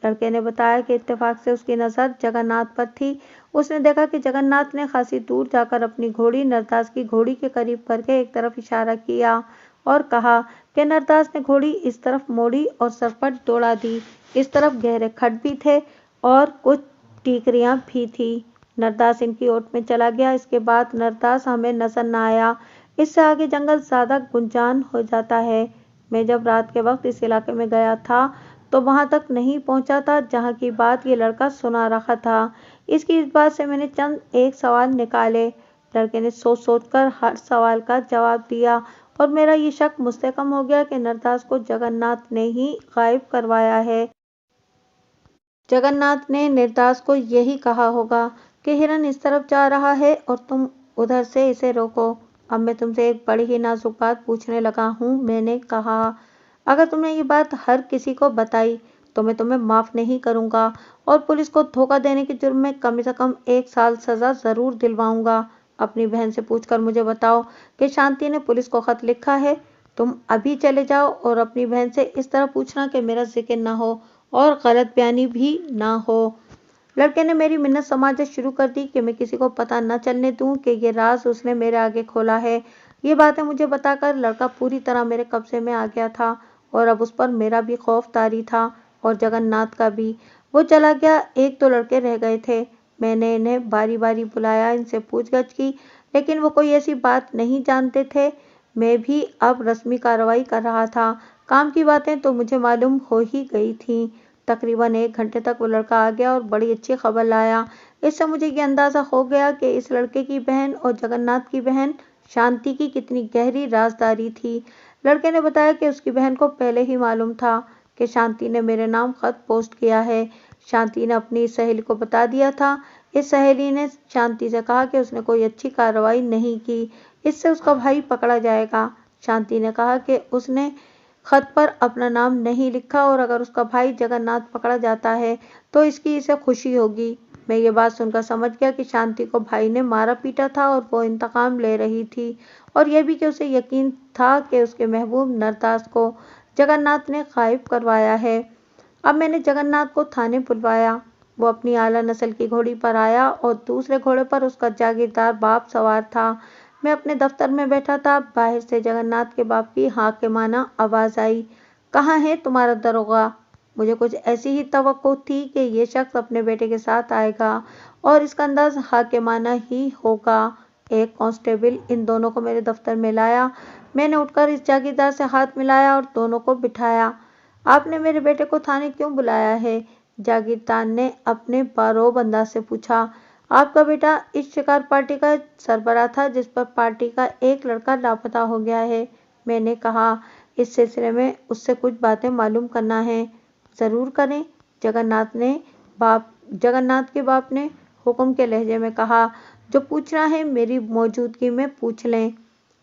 लड़के ने बताया कि इत्तेफाक से उसकी नज़र जगन्नाथ पर थी। उसने देखा कि जगन्नाथ ने खासी दूर जाकर अपनी घोड़ी नरदास की घोड़ी के करीब करके एक तरफ इशारा किया और कहा कि नरदास ने घोड़ी इस तरफ मोड़ी और सरपट दौड़ा दी। इस तरफ गहरे खड्ड भी थे और कुछ टीकरियां भी थी। नरदास इनकी ओट में चला गया। इसके बाद नरदास हमें नजर न आया। इससे आगे जंगल ज़्यादा गुंजान हो जाता है। मैं जब रात के वक्त इस इलाके में गया था तो वहां तक नहीं पहुंचा था जहां की बात ये लड़का सुना रहा था। इसकी इस बात से मैंने चंद एक सवाल निकाले। लड़के ने सोच सोच कर हर सवाल का जवाब दिया और मेरा ये शक मुस्तहकम हो गया कि नरदास को जगन्नाथ ने ही गायब करवाया है। जगन्नाथ ने नरदास को यही कहा होगा कि हिरन इस तरफ जा रहा है और तुम उधर से इसे रोको। अब मैं तुमसे एक बड़ी ही नाजुक बात पूछने लगा हूँ। मैंने कहा, अगर तुमने ये बात हर किसी को बताई तो मैं तुम्हें माफ़ नहीं करूँगा और पुलिस को धोखा देने के जुर्म में कम से कम 1 साल सज़ा ज़रूर दिलवाऊँगा। अपनी बहन से पूछकर मुझे बताओ कि शांति ने पुलिस को खत लिखा है। तुम अभी चले जाओ और अपनी बहन से इस तरह पूछना कि मेरा जिक्र न हो और गलत बयानी भी ना हो। लड़के ने मेरी मिन्नत समाजत शुरू कर दी कि मैं किसी को पता न चलने दूं कि ये राज उसने मेरे आगे खोला है। ये बातें मुझे बताकर लड़का पूरी तरह मेरे कब्जे में आ गया था और अब उस पर मेरा भी खौफ तारी था और जगन्नाथ का भी। वो चला गया। 1-2 लड़के रह गए थे। मैंने इन्हें बारी बारी बुलाया, इनसे पूछगछ की, लेकिन वो कोई ऐसी बात नहीं जानते थे। मैं भी अब रस्मी कार्रवाई कर रहा था। काम की बातें तो मुझे मालूम हो ही गई थी। तकरीबन 1 घंटे तक वो लड़का आ गया और बड़ी अच्छी खबर लाया। इससे मुझे ये अंदाज़ा हो गया कि इस लड़के की बहन और जगन्नाथ की बहन शांति की कितनी गहरी राजदारी थी। लड़के ने बताया कि उसकी बहन को पहले ही मालूम था कि शांति ने मेरे नाम खत पोस्ट किया है। शांति ने अपनी सहेली को बता दिया था। इस सहेली ने शांति से कहा कि उसने कोई अच्छी कार्रवाई नहीं की, इससे उसका भाई पकड़ा जाएगा। शांति ने कहा कि उसने खत पर अपना नाम नहीं लिखा और अगर उसका भाई जगन्नाथ पकड़ा जाता है तो इसकी इसे खुशी होगी। मैं ये बात सुनकर समझ गया कि शांति को भाई ने मारा पीटा था और वो इंतकाम ले रही थी और यह भी कि उसे यकीन था कि उसके महबूब नरदास को जगन्नाथ ने गायब करवाया है। अब मैंने जगन्नाथ को थाने बुलवाया। वो अपनी आला नस्ल की घोड़ी पर आया और दूसरे घोड़े पर उसका जागीरदार बाप सवार था। मैं अपने दफ्तर में बैठा था। बाहर से जगन्नाथ के बाप की हाकिमाना आवाज़ आई, कहाँ है तुम्हारा दरोगा? मुझे कुछ ऐसी ही तवक्को थी कि ये शख्स अपने बेटे के साथ आएगा और इसका अंदाज हाकिमाना ही होगा। एक कांस्टेबल इन दोनों को मेरे दफ्तर में लाया। मैंने उठकर इस जागीरदार से हाथ मिलाया और दोनों को बिठाया। आपने मेरे बेटे को थाने क्यों बुलाया है? जागीरदार ने अपने बारोब अंदाज से पूछा। आपका बेटा इस शिकार पार्टी का सरबराह था जिस पर पार्टी का एक लड़का लापता हो गया है। मैंने कहा, इस सिलसिले में उससे कुछ बातें मालूम करना है। ज़रूर करें, जगन्नाथ के बाप ने हुक्म के लहजे में कहा। जो पूछना है मेरी मौजूदगी में पूछ लें,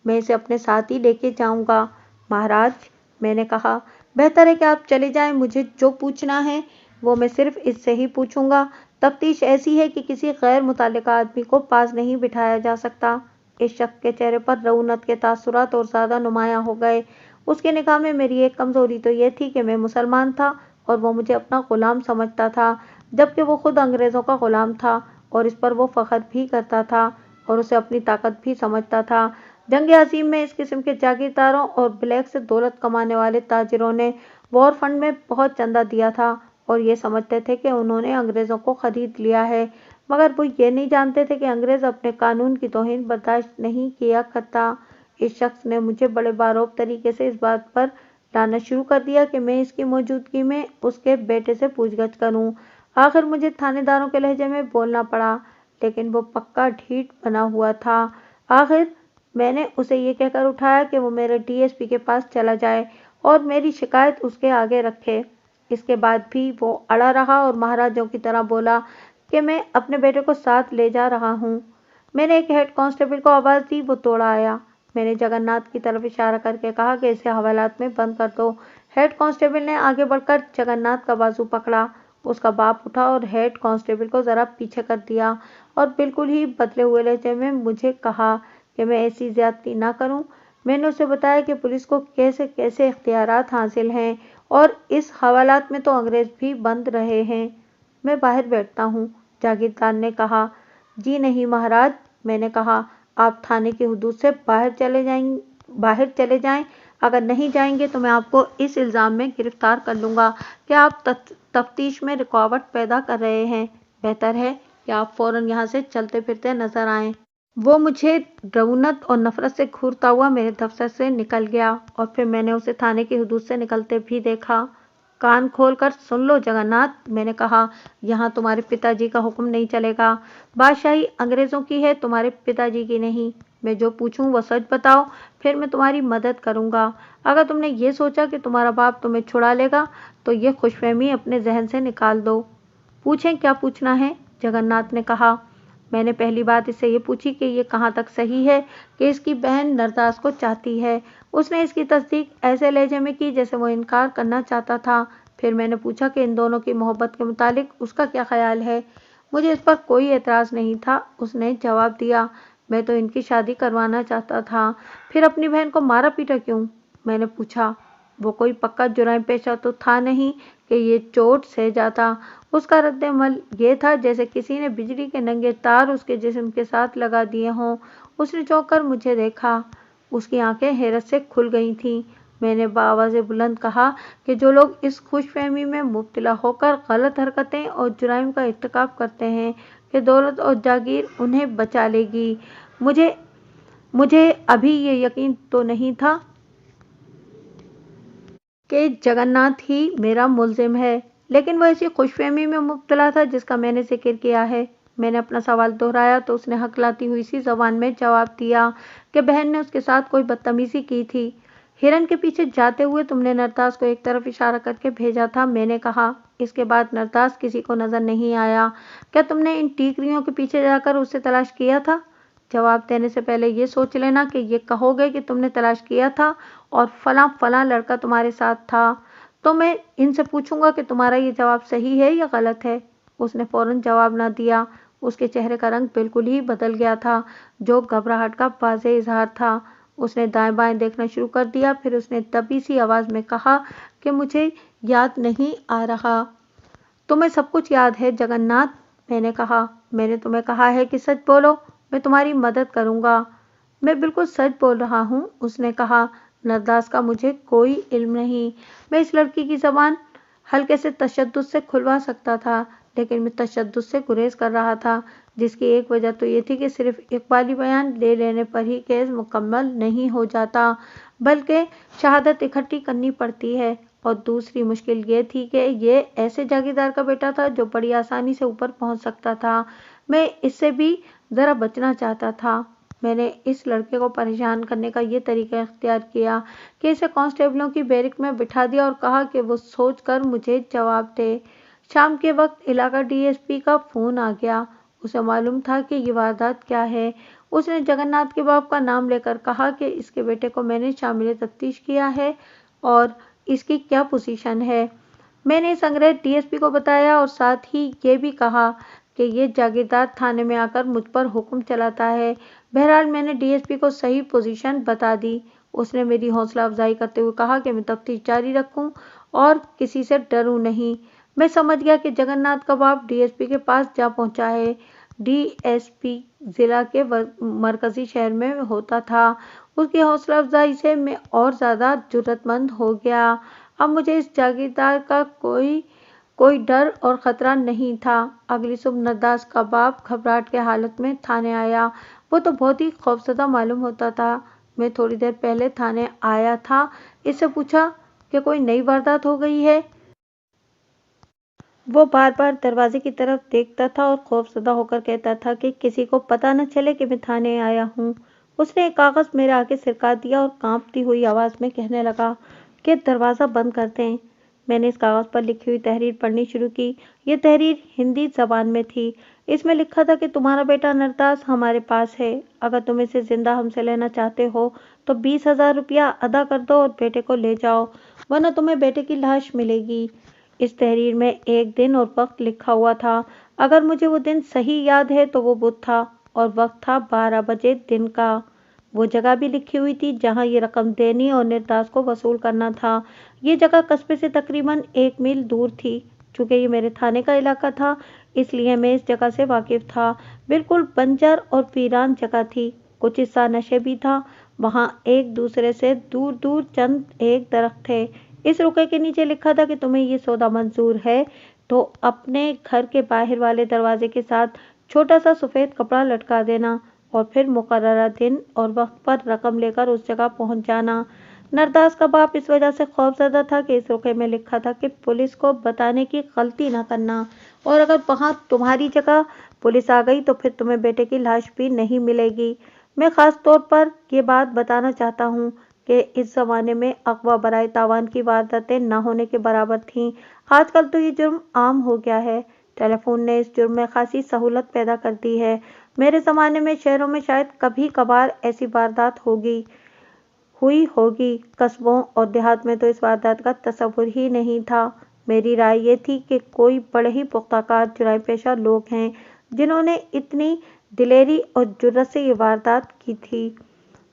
मैं इसे अपने साथ ही लेके जाऊंगा। महाराज, मैंने कहा, बेहतर है कि आप चले जाएं। मुझे जो पूछना है वो मैं सिर्फ इससे ही पूछूंगा। तफ्तीश ऐसी है कि किसी गैर मुतल्लिका आदमी को पास नहीं बिठाया जा सकता। इस शख्स के चेहरे पर रऊनत के तासुरात और ज़्यादा नुमायां हो गए। उसकी निगाह में मेरी एक कमज़ोरी तो ये थी कि मैं मुसलमान था और वो मुझे अपना ग़ुलाम समझता था, जबकि वो खुद अंग्रेज़ों का ग़ुलाम था और इस पर वो फ़ख्र भी करता था और उसे अपनी ताकत भी समझता था। जंग अज़ीम में इस किस्म के जागीरदारों और ब्लैक से दौलत कमाने वाले ताजिरों ने वॉर फंड में बहुत चंदा दिया था और ये समझते थे कि उन्होंने अंग्रेज़ों को ख़रीद लिया है, मगर वो ये नहीं जानते थे कि अंग्रेज़ अपने कानून की तौहीन बर्दाश्त नहीं किया करता। इस शख्स ने मुझे बड़े बारोब तरीके से इस बात पर लाना शुरू कर दिया कि मैं इसकी मौजूदगी में उसके बेटे से पूछगछ करूं। आखिर मुझे थानेदारों के लहजे में बोलना पड़ा, लेकिन वो पक्का ढीठ बना हुआ था। आखिर میں نے اسے یہ کہہ کر اٹھایا کہ وہ میرے DSP کے پاس چلا جائے اور میری شکایت اس کے آگے رکھے۔ اس کے بعد بھی وہ اڑا رہا اور مہاراجوں کی طرح بولا کہ میں اپنے بیٹے کو ساتھ لے جا رہا ہوں۔ میں نے ایک ہیڈ کانسٹیبل کو آواز دی، وہ دوڑا آیا۔ میں نے جگن ناتھ کی طرف اشارہ کر کے کہا کہ اسے حوالات میں بند کر دو۔ ہیڈ کانسٹیبل نے آگے بڑھ کر جگن ناتھ کا بازو پکڑا۔ اس کا باپ اٹھا اور ہیڈ کانسٹیبل کو ذرا پیچھے کر دیا اور بالکل ہی بدلے ہوئے لہجے میں مجھے کہا کہ میں ایسی زیادتی نہ کروں۔ میں نے اسے بتایا کہ پولیس کو کیسے کیسے اختیارات حاصل ہیں اور اس حوالات میں تو انگریز بھی بند رہے ہیں۔ میں باہر بیٹھتا ہوں، جاگیردار نے کہا۔ جی نہیں مہاراج، میں نے کہا، آپ تھانے کی حدود سے باہر چلے جائیں۔ اگر نہیں جائیں گے تو میں آپ کو اس الزام میں گرفتار کر لوں گا کہ آپ تفتیش میں رکاوٹ پیدا کر رہے ہیں۔ بہتر ہے کہ آپ فوراً یہاں سے چلتے پھرتے نظر آئیں۔ وہ مجھے رعونت اور نفرت سے گھورتا ہوا میرے دفتر سے نکل گیا اور پھر میں نے اسے تھانے کی حدود سے نکلتے بھی دیکھا۔ کان کھول کر سن لو جگن ناتھ، میں نے کہا، یہاں تمہارے پتا جی کا حکم نہیں چلے گا۔ بادشاہی انگریزوں کی ہے، تمہارے پتا جی کی نہیں۔ میں جو پوچھوں وہ سچ بتاؤ، پھر میں تمہاری مدد کروں گا۔ اگر تم نے یہ سوچا کہ تمہارا باپ تمہیں چھڑا لے گا تو یہ خوش فہمی اپنے ذہن سے نکال دو۔ پوچھیں کیا پوچھنا ہے، جگن ناتھ نے کہا۔ میں نے پہلی بات اس سے یہ پوچھی کہ یہ کہاں تک صحیح ہے کہ اس کی بہن نرداس کو چاہتی ہے۔ اس نے اس کی تصدیق ایسے لہجے میں کی جیسے وہ انکار کرنا چاہتا تھا۔ پھر میں نے پوچھا کہ ان دونوں کی محبت کے متعلق اس کا کیا خیال ہے۔ مجھے اس پر کوئی اعتراض نہیں تھا۔ اس نے جواب دیا، میں تو ان کی شادی کروانا چاہتا تھا۔ پھر اپنی بہن کو مارا پیٹا کیوں؟ میں نے پوچھا۔ وہ کوئی پکا جرائم پیشہ تو تھا نہیں کہ یہ چوٹ سہ جاتا۔ اس کا رد عمل یہ تھا جیسے کسی نے بجلی کے ننگے تار اس کے جسم کے ساتھ لگا دیے ہوں۔ اس نے چونک کر مجھے دیکھا۔ اس کی آنکھیں حیرت سے کھل گئی تھیں۔ میں نے بآواز بلند کہا کہ جو لوگ اس خوش فہمی میں مبتلا ہو کر غلط حرکتیں اور جرائم کا ارتکاب کرتے ہیں کہ دولت اور جاگیر انہیں بچا لے گی، مجھے ابھی یہ یقین تو نہیں تھا کہ جگن ناتھ ہی میرا ملزم ہے، لیکن وہ ایسی خوش فہمی میں مبتلا تھا جس کا میں نے ذکر کیا ہے۔ میں نے اپنا سوال دہرایا تو اس نے ہکلاتی ہوئی سی زبان میں جواب دیا کہ بہن نے اس کے ساتھ کوئی بدتمیزی کی تھی۔ ہرن کے پیچھے جاتے ہوئے تم نے نرداس کو ایک طرف اشارہ کر کے بھیجا تھا، میں نے کہا۔ اس کے بعد نرداس کسی کو نظر نہیں آیا۔ کیا تم نے ان ٹیکریوں کے پیچھے جا کر اسے تلاش کیا تھا؟ جواب دینے سے پہلے یہ سوچ لینا کہ یہ کہو گے کہ تم نے تلاش کیا تھا اور فلاں فلاں لڑکا تمہارے ساتھ تھا تو میں ان سے پوچھوں گا کہ تمہارا یہ جواب صحیح ہے یا غلط ہے۔ اس نے فوراً جواب نہ دیا۔ اس کے چہرے کا رنگ بالکل ہی بدل گیا تھا، جو گھبراہٹ کا واضح اظہار تھا۔ اس نے دائیں بائیں دیکھنا شروع کر دیا، پھر اس نے دبی سی آواز میں کہا کہ مجھے یاد نہیں آ رہا۔ تمہیں سب کچھ یاد ہے جگن ناتھ، میں نے کہا۔ میں نے تمہیں کہا ہے کہ سچ بولو، میں تمہاری مدد کروں گا۔ میں بالکل سچ بول رہا ہوں، اس نے کہا۔ نرداس کا مجھے کوئی علم نہیں۔ میں اس لڑکی کی زبان ہلکے سے تشدد سے کھلوا سکتا تھا، لیکن میں تشدد سے گریز کر رہا تھا، جس کی ایک وجہ تو یہ تھی کہ صرف اقبالی بیان لے لینے پر ہی کیس مکمل نہیں ہو جاتا، بلکہ شہادت اکٹھی کرنی پڑتی ہے، اور دوسری مشکل یہ تھی کہ یہ ایسے جاگیردار کا بیٹا تھا جو بڑی آسانی سے اوپر پہنچ سکتا تھا۔ میں اس سے بھی ذرا بچنا چاہتا تھا۔ میں نے اس لڑکے کو پریشان کرنے کا یہ طریقہ اختیار کیا کہ اسے کانسٹیبلوں کی بیرک میں بٹھا دیا اور کہا کہ وہ سوچ کر مجھے جواب دے۔ شام کے وقت علاقہ DSP کا فون آ گیا۔ اسے معلوم تھا کہ یہ واردات کیا ہے۔ اس نے جگن ناتھ کے باپ کا نام لے کر کہا کہ اس کے بیٹے کو میں نے شامل تفتیش کیا ہے اور اس کی کیا پوزیشن ہے۔ میں نے اس انگریز DSP کو بتایا اور ساتھ ہی یہ بھی کہا کہ یہ جاگیردار تھانے میں آ کر مجھ پر حکم چلاتا ہے۔ بہرحال میں نے DSP کو صحیح پوزیشن بتا دی۔ اس نے میری حوصلہ افزائی کرتے ہوئے کہا کہ میں تفتیش جاری رکھوں اور کسی سے ڈروں نہیں۔ میں سمجھ گیا کہ جگن ناتھ کا باپ DSP کے پاس جا پہنچا ہے۔ DSP ضلع کے مرکزی شہر میں ہوتا تھا۔ اس کی حوصلہ افزائی سے میں اور زیادہ جرأت مند ہو گیا۔ اب مجھے اس جاگیردار کا کوئی ڈر اور خطرہ نہیں تھا۔ اگلی صبح نرداس کا باپ گھبراہٹ کی حالت میں تھانے آیا۔ وہ تو بہت ہی خوفزدہ معلوم ہوتا تھا۔ میں تھوڑی دیر پہلے تھانے آیا تھا، اس سے پوچھا کہ کوئی نئی واردات ہو گئی ہے۔ وہ بار بار دروازے کی طرف دیکھتا تھا اور خوفزدہ ہو کر کہتا تھا کہ کسی کو پتہ نہ چلے کہ میں تھانے آیا ہوں۔ उसने एक कागज मेरे आगे सिरका दिया और कांपती हुई आवाज में कहने लगा कि दरवाजा बंद कर दें। मैंने इस कागज पर लिखी हुई तहरीर पढ़नी शुरू की। ये तहरीर हिंदी जबान में थी। इसमें लिखा था कि तुम्हारा बेटा नरदास हमारे पास है। अगर तुम इसे जिंदा हमसे लेना चाहते हो तो 20,000 रुपया अदा कर दो और बेटे को ले जाओ, वरना तुम्हें बेटे की लाश मिलेगी। इस तहरीर में एक दिन और वक्त लिखा हुआ था। अगर मुझे वो दिन सही याद है तो वो बुध था और वक्त था 12 बजे दिन का। वो जगह भी लिखी हुई थी जहां ये रकम देनी और निर्दास को वसूल करना था। ये जगह कस्बे से तकरीबन 1 मील दूर थी। चूंकि ये मेरे थाने का इलाका था, इसलिए मैं इस जगह से वाकिफ था। बिल्कुल बंजर और वीरान जगह थी। कुछ हिस्सा नशे भी था। वहां एक दूसरे से दूर दूर चंद एक दरख्त थे। इस रुके के नीचे लिखा था कि तुम्हें ये सौदा मंजूर है तो अपने घर के बाहर वाले दरवाजे के साथ छोटा सा सफेद कपड़ा लटका देना और फिर मुकर्ररा दिन और वक्त पर रकम लेकर उस जगह पहुंच जाना। नरदास का बाप इस वजह से खौफजदा था कि इस रुके में लिखा था कि पुलिस को बताने की गलती न करना, और अगर वहां तुम्हारी जगह पुलिस आ गई तो फिर तुम्हें बेटे की लाश भी नहीं मिलेगी। मैं खास तौर पर ये बात बताना चाहता हूँ कि इस जमाने में अगवा बराए तावान की वारदातें न होने के बराबर थीं। आजकल तो ये जुर्म आम हो गया है। टेलीफोन ने इस जुर्म में खासी सहूलत पैदा कर दी है। मेरे ज़माने में शहरों में शायद कभी कभार ऐसी वारदात हुई होगी। कस्बों और देहात में तो इस वारदात का तस्वुर ही नहीं था। मेरी राय ये थी कि कोई बड़े ही पुख्ताकार जुराइम पेशा लोग हैं जिन्होंने इतनी दिलेरी और जुर्रत से ये वारदात की थी।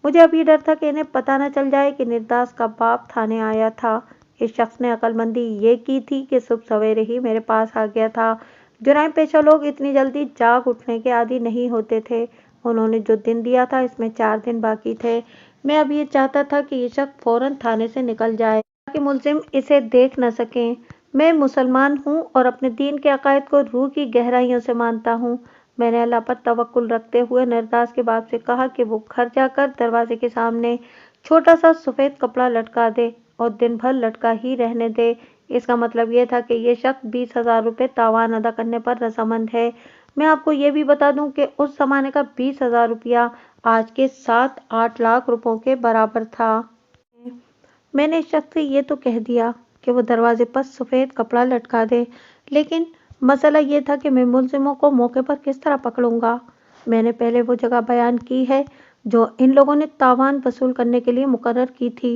मुझे अब ये डर था कि इन्हें पता न चल जाए कि निर्दास का बाप थाने आया था। इस शख्स ने अक्लमंदी ये की थी कि सुबह सवेरे ही मेरे पास आ गया था। जुराइम पेशा लोग इतनी जल्दी जाग उठने के आदी नहीं होते थे। उन्होंने जो दिन दिया था इसमें 4 दिन बाकी थे। मैं अब ये चाहता था कि ये शख्स फौरन थाने से निकल जाए ताकि मुलजिम इसे देख न सकें। मैं मुसलमान हूँ और अपने दीन के अकायद को रूह की गहराइयों से मानता हूँ। मैंने अल्लाह पर तवक्कुल रखते हुए नरदास के बाप से कहा कि वो घर जाकर दरवाजे के सामने छोटा सा सफ़ेद कपड़ा लटका दे और दिन भर लटका ही रहने दे। इसका मतलब यह था कि ये शख्स 20,000 रुपये तावान अदा करने पर रजामंद है। मैं आपको ये भी बता दूं कि उस जमाने का 20,000 रुपया आज के 7-8 लाख रुपयों के बराबर था। मैंने इस शख्स से ये तो कह दिया कि वो दरवाजे पर सफ़ेद कपड़ा लटका दे, लेकिन मसला ये था कि मैं मुलजिमों को मौके पर किस तरह पकड़ूंगा। मैंने पहले वो जगह बयान की है जो इन लोगों ने तावान वसूल करने के लिए मुकर्रर की थी।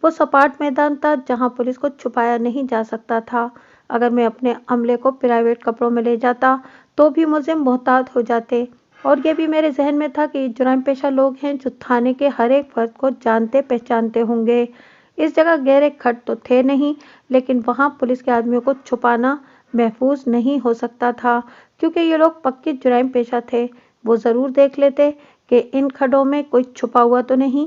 वो सपाट मैदान था जहां पुलिस को छुपाया नहीं जा सकता था। अगर मैं अपने अमले को प्राइवेट कपड़ों में ले जाता तो भी मुलजिम मोहतात हो जाते, और ये भी मेरे जहन में था कि जुराइम पेशा लोग हैं जो थाने के हर एक फर्द को जानते पहचानते होंगे। इस जगह गहरे खड्ड तो थे नहीं, लेकिन वहां पुलिस के आदमियों को छुपाना महफूज नहीं हो सकता था क्योंकि ये लोग पक्के जुराइम पेशा थे। वो ज़रूर देख लेते कि इन खड्डों में कोई छुपा हुआ तो नहीं।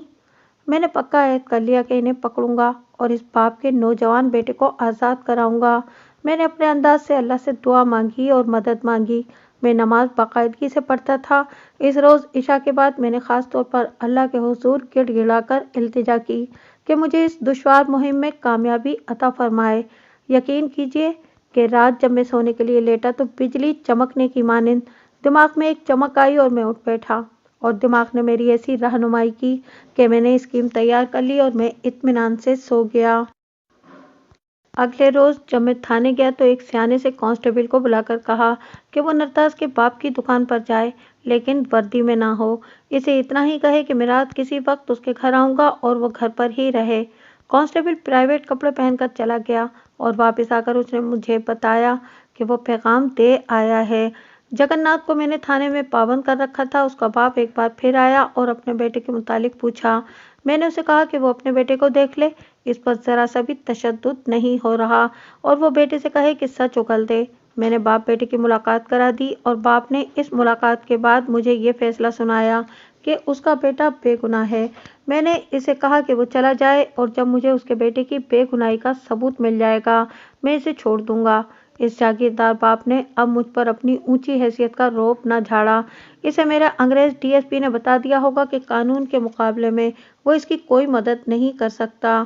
मैंने पक्का ऐद कर लिया कि इन्हें पकड़ूंगा और इस बाप के नौजवान बेटे को आज़ाद कराऊंगा। मैंने अपने अंदाज से अल्लाह से दुआ मांगी और मदद मांगी। मैं नमाज बाकायदगी से पढ़ता था। इस रोज़ इशा के बाद मैंने ख़ास तौर पर अल्लाह के हुजूर गिड़गिड़ाकर इल्तिजा की कि मुझे इस दुश्वार मुहिम में कामयाबी अता फरमाए। यकीन कीजिए कि रात जब मैं सोने के लिए लेटा तो बिजली चमकने की मानिंद दिमाग में एक चमक आई और मैं उठ बैठा, और दिमाग ने मेरी ऐसी रहनुमाई की कि मैंने स्कीम तैयार कर ली और मैं इत्मीनान से सो गया। अगले रोज जब मैं थाने गया तो एक सियाने से कांस्टेबल को बुलाकर कहा कि वो नरदास के बाप की दुकान पर जाए, लेकिन वर्दी में ना हो। इसे इतना ही कहे कि मैं रात किसी वक्त उसके घर आऊँगा और वो घर पर ही रहे। कांस्टेबल प्राइवेट कपड़े पहनकर चला गया और वापस आकर उसने मुझे बताया कि वो पैगाम दे आया है। जगन्नाथ को मैंने थाने में पाबंद कर रखा था। उसका बाप एक बार फिर आया और अपने बेटे के मुतालिक पूछा। मैंने उसे कहा कि वो अपने बेटे को देख ले, इस पर ज़रा सा भी तशद्दुद नहीं हो रहा, और वो बेटे से कहे कि सच उगल दे। मैंने बाप बेटे की मुलाकात करा दी और बाप ने इस मुलाकात के बाद मुझे ये फैसला सुनाया कि उसका बेटा बेगुनाह है। मैंने इसे कहा कि वो चला जाए और जब मुझे उसके बेटे की बेगुनाही का सबूत मिल जाएगा मैं इसे छोड़ दूंगा। इस जागीरदार बाप ने अब मुझ पर अपनी ऊंची हैसियत का रौब न झाड़ा। इसे मेरा अंग्रेज डीएसपी ने बता दिया होगा कि कानून के मुकाबले में वो इसकी कोई मदद नहीं कर सकता।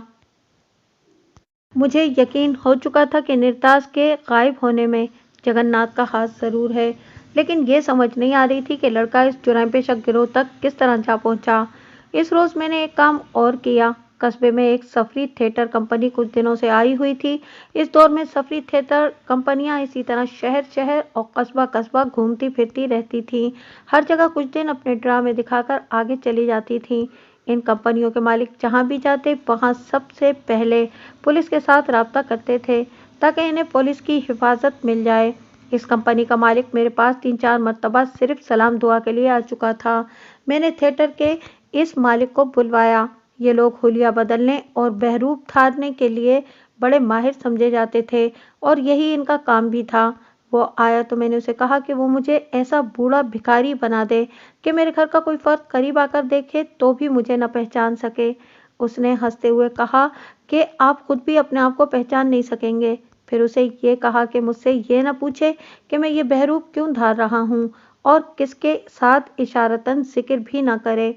मुझे यकीन हो चुका था कि निर्दास के गायब होने में जगन्नाथ का हाथ जरूर है। लेकिन ये समझ नहीं आ रही थी कि लड़का इस जुर्म पेशा गिरोह तक किस तरह जा पहुंचा। इस रोज मैंने एक काम और किया। कस्बे में एक सफरी थिएटर कंपनी कुछ दिनों से आई हुई थी। इस दौर में सफरी थिएटर कंपनियां इसी तरह शहर शहर और कस्बा कस्बा घूमती फिरती रहती थीं। हर जगह कुछ दिन अपने ड्रामे दिखाकर आगे चली जाती थीं। इन कंपनियों के मालिक जहां भी जाते वहां सबसे पहले पुलिस के साथ राब्ता करते थे ताकि इन्हें पुलिस की हिफाजत मिल जाए। इस कंपनी का मालिक मेरे पास 3-4 मर्तबा सिर्फ सलाम दुआ के लिए आ चुका था। मैंने थिएटर के इस मालिक को बुलवाया। ये लोग हुलिया बदलने और बहरूप धारने के लिए बड़े माहिर समझे जाते थे और यही इनका काम भी था। वो आया तो मैंने उसे कहा कि वो मुझे ऐसा बूढ़ा भिखारी बना दे कि मेरे घर का कोई फर्द करीब आकर देखे तो भी मुझे न पहचान सके। उसने हंसते हुए कहा कि आप खुद भी अपने आप को पहचान नहीं सकेंगे। फिर उसे ये कहा कि मुझसे ये न पूछे कि मैं ये बहरूप क्यों धार रहा हूँ और किसके साथ इशारतन जिक्र भी न करे।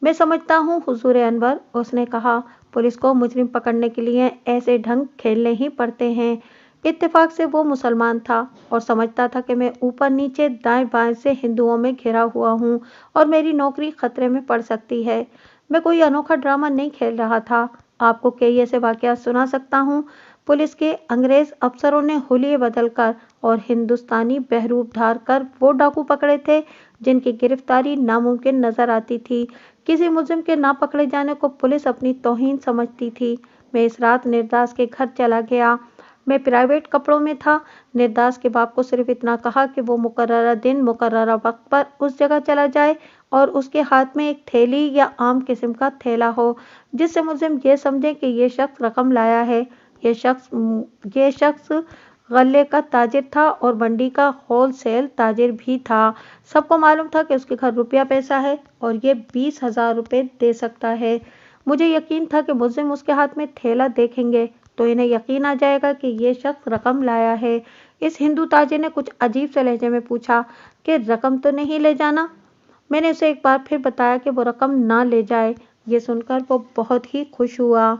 मैं समझता हूँ हुजूर अनवर, उसने कहा, पुलिस को मुजरिम पकड़ने के लिए ऐसे ढंग खेलने ही पड़ते हैं। इत्तेफाक से वो मुसलमान था और समझता था कि मैं ऊपर नीचे दाएं बाएं से हिंदुओं में घिरा हुआ हूँ और मेरी नौकरी खतरे में पड़ सकती है। मैं कोई अनोखा ड्रामा नहीं खेल रहा था। आपको कई ऐसे वाकयात सुना सकता हूँ। पुलिस के अंग्रेज अफसरों ने हुलिये बदलकर और हिंदुस्तानी बहरूप धार कर वो डाकू पकड़े थे जिनकी गिरफ्तारी नामुमकिन नजर आती थी। किसी मुजरिम के ना पकड़े जाने को पुलिस अपनी तौहीन समझती थी। मैं इस रात निर्दास के घर चला गया। मैं प्राइवेट कपड़ों में था। निर्दास के बाप को सिर्फ इतना कहा कि वो मुकर्ररा दिन मुकर्ररा वक्त पर उस जगह चला जाए और उसके हाथ में एक थैली या आम किस्म का थैला हो जिससे मुजरिम ये समझे कि ये शख्स रकम लाया है। ये शख्स गल्ले का ताजिर था और मंडी का होलसेल ताजिर भी था। सबको मालूम था कि उसके घर रुपया पैसा है और ये 20,000 रुपये दे सकता है। मुझे यकीन था कि मुजरिम उसके हाथ में थैला देखेंगे तो इन्हें यकीन आ जाएगा कि ये शख्स रकम लाया है। इस हिंदू ताजिर ने कुछ अजीब से लहजे में पूछा कि रकम तो नहीं ले जाना। मैंने उसे एक बार फिर बताया कि वो रकम ना ले जाए। ये सुनकर वो बहुत ही खुश हुआ।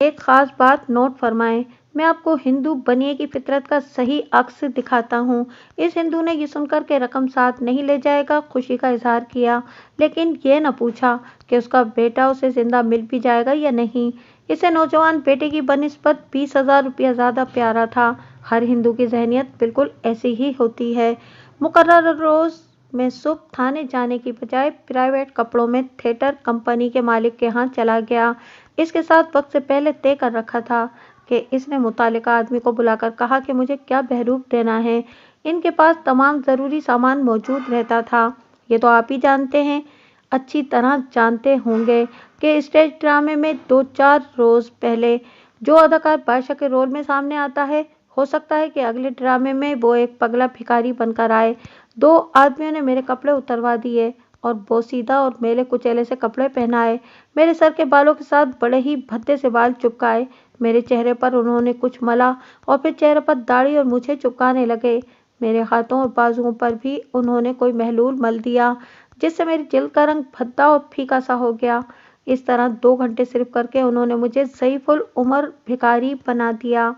एक खास बात नोट फरमाएं, मैं आपको हिंदू बनिए की फितरत का सही अक्स दिखाता हूँ। इस हिंदू ने ये सुनकर के रकम साथ नहीं ले जाएगा खुशी का इजहार किया, लेकिन ये न पूछा कि उसका बेटा उसे जिंदा मिल भी जाएगा या नहीं। इसे नौजवान बेटे की बनिस्बत 20,000 रुपया ज्यादा प्यारा था। हर हिंदू की जहनियत बिल्कुल ऐसी ही होती है। मुकर्रर रोज मैं सुबह थाने जाने की बजाय प्राइवेट कपड़ों में थिएटर कंपनी के मालिक के यहाँ चला गया। इसके साथ वक्त से पहले तय कर रखा था कि इसने मुतालिका आदमी को बुलाकर कहा कि मुझे क्या बहरूप देना है। इनके पास तमाम ज़रूरी सामान मौजूद रहता था। ये तो आप ही जानते हैं, अच्छी तरह जानते होंगे कि स्टेज ड्रामे में 2-4 रोज़ पहले जो अदाकार बादशाह के रोल में सामने आता है, हो सकता है कि अगले ड्रामे में वो एक पगला भिखारी बनकर आए। 2 आदमियों ने मेरे कपड़े उतरवा दिए और बोसीदा और मेले कुचेले से कपड़े पहनाए। मेरे सर के बालों के साथ बड़े ही भद्दे से बाल चिपकाए। मेरे चेहरे पर उन्होंने कुछ मला और फिर चेहरे पर दाढ़ी और मूछें चिपकाने लगे। मेरे हाथों और बाजुओं पर भी उन्होंने कोई महलूल मल दिया जिससे मेरी जिल्द का रंग भद्दा और फीका सा हो गया। इस तरह 2 घंटे सिर्फ करके उन्होंने मुझे ज़ईफुल उमर भिखारी बना दिया।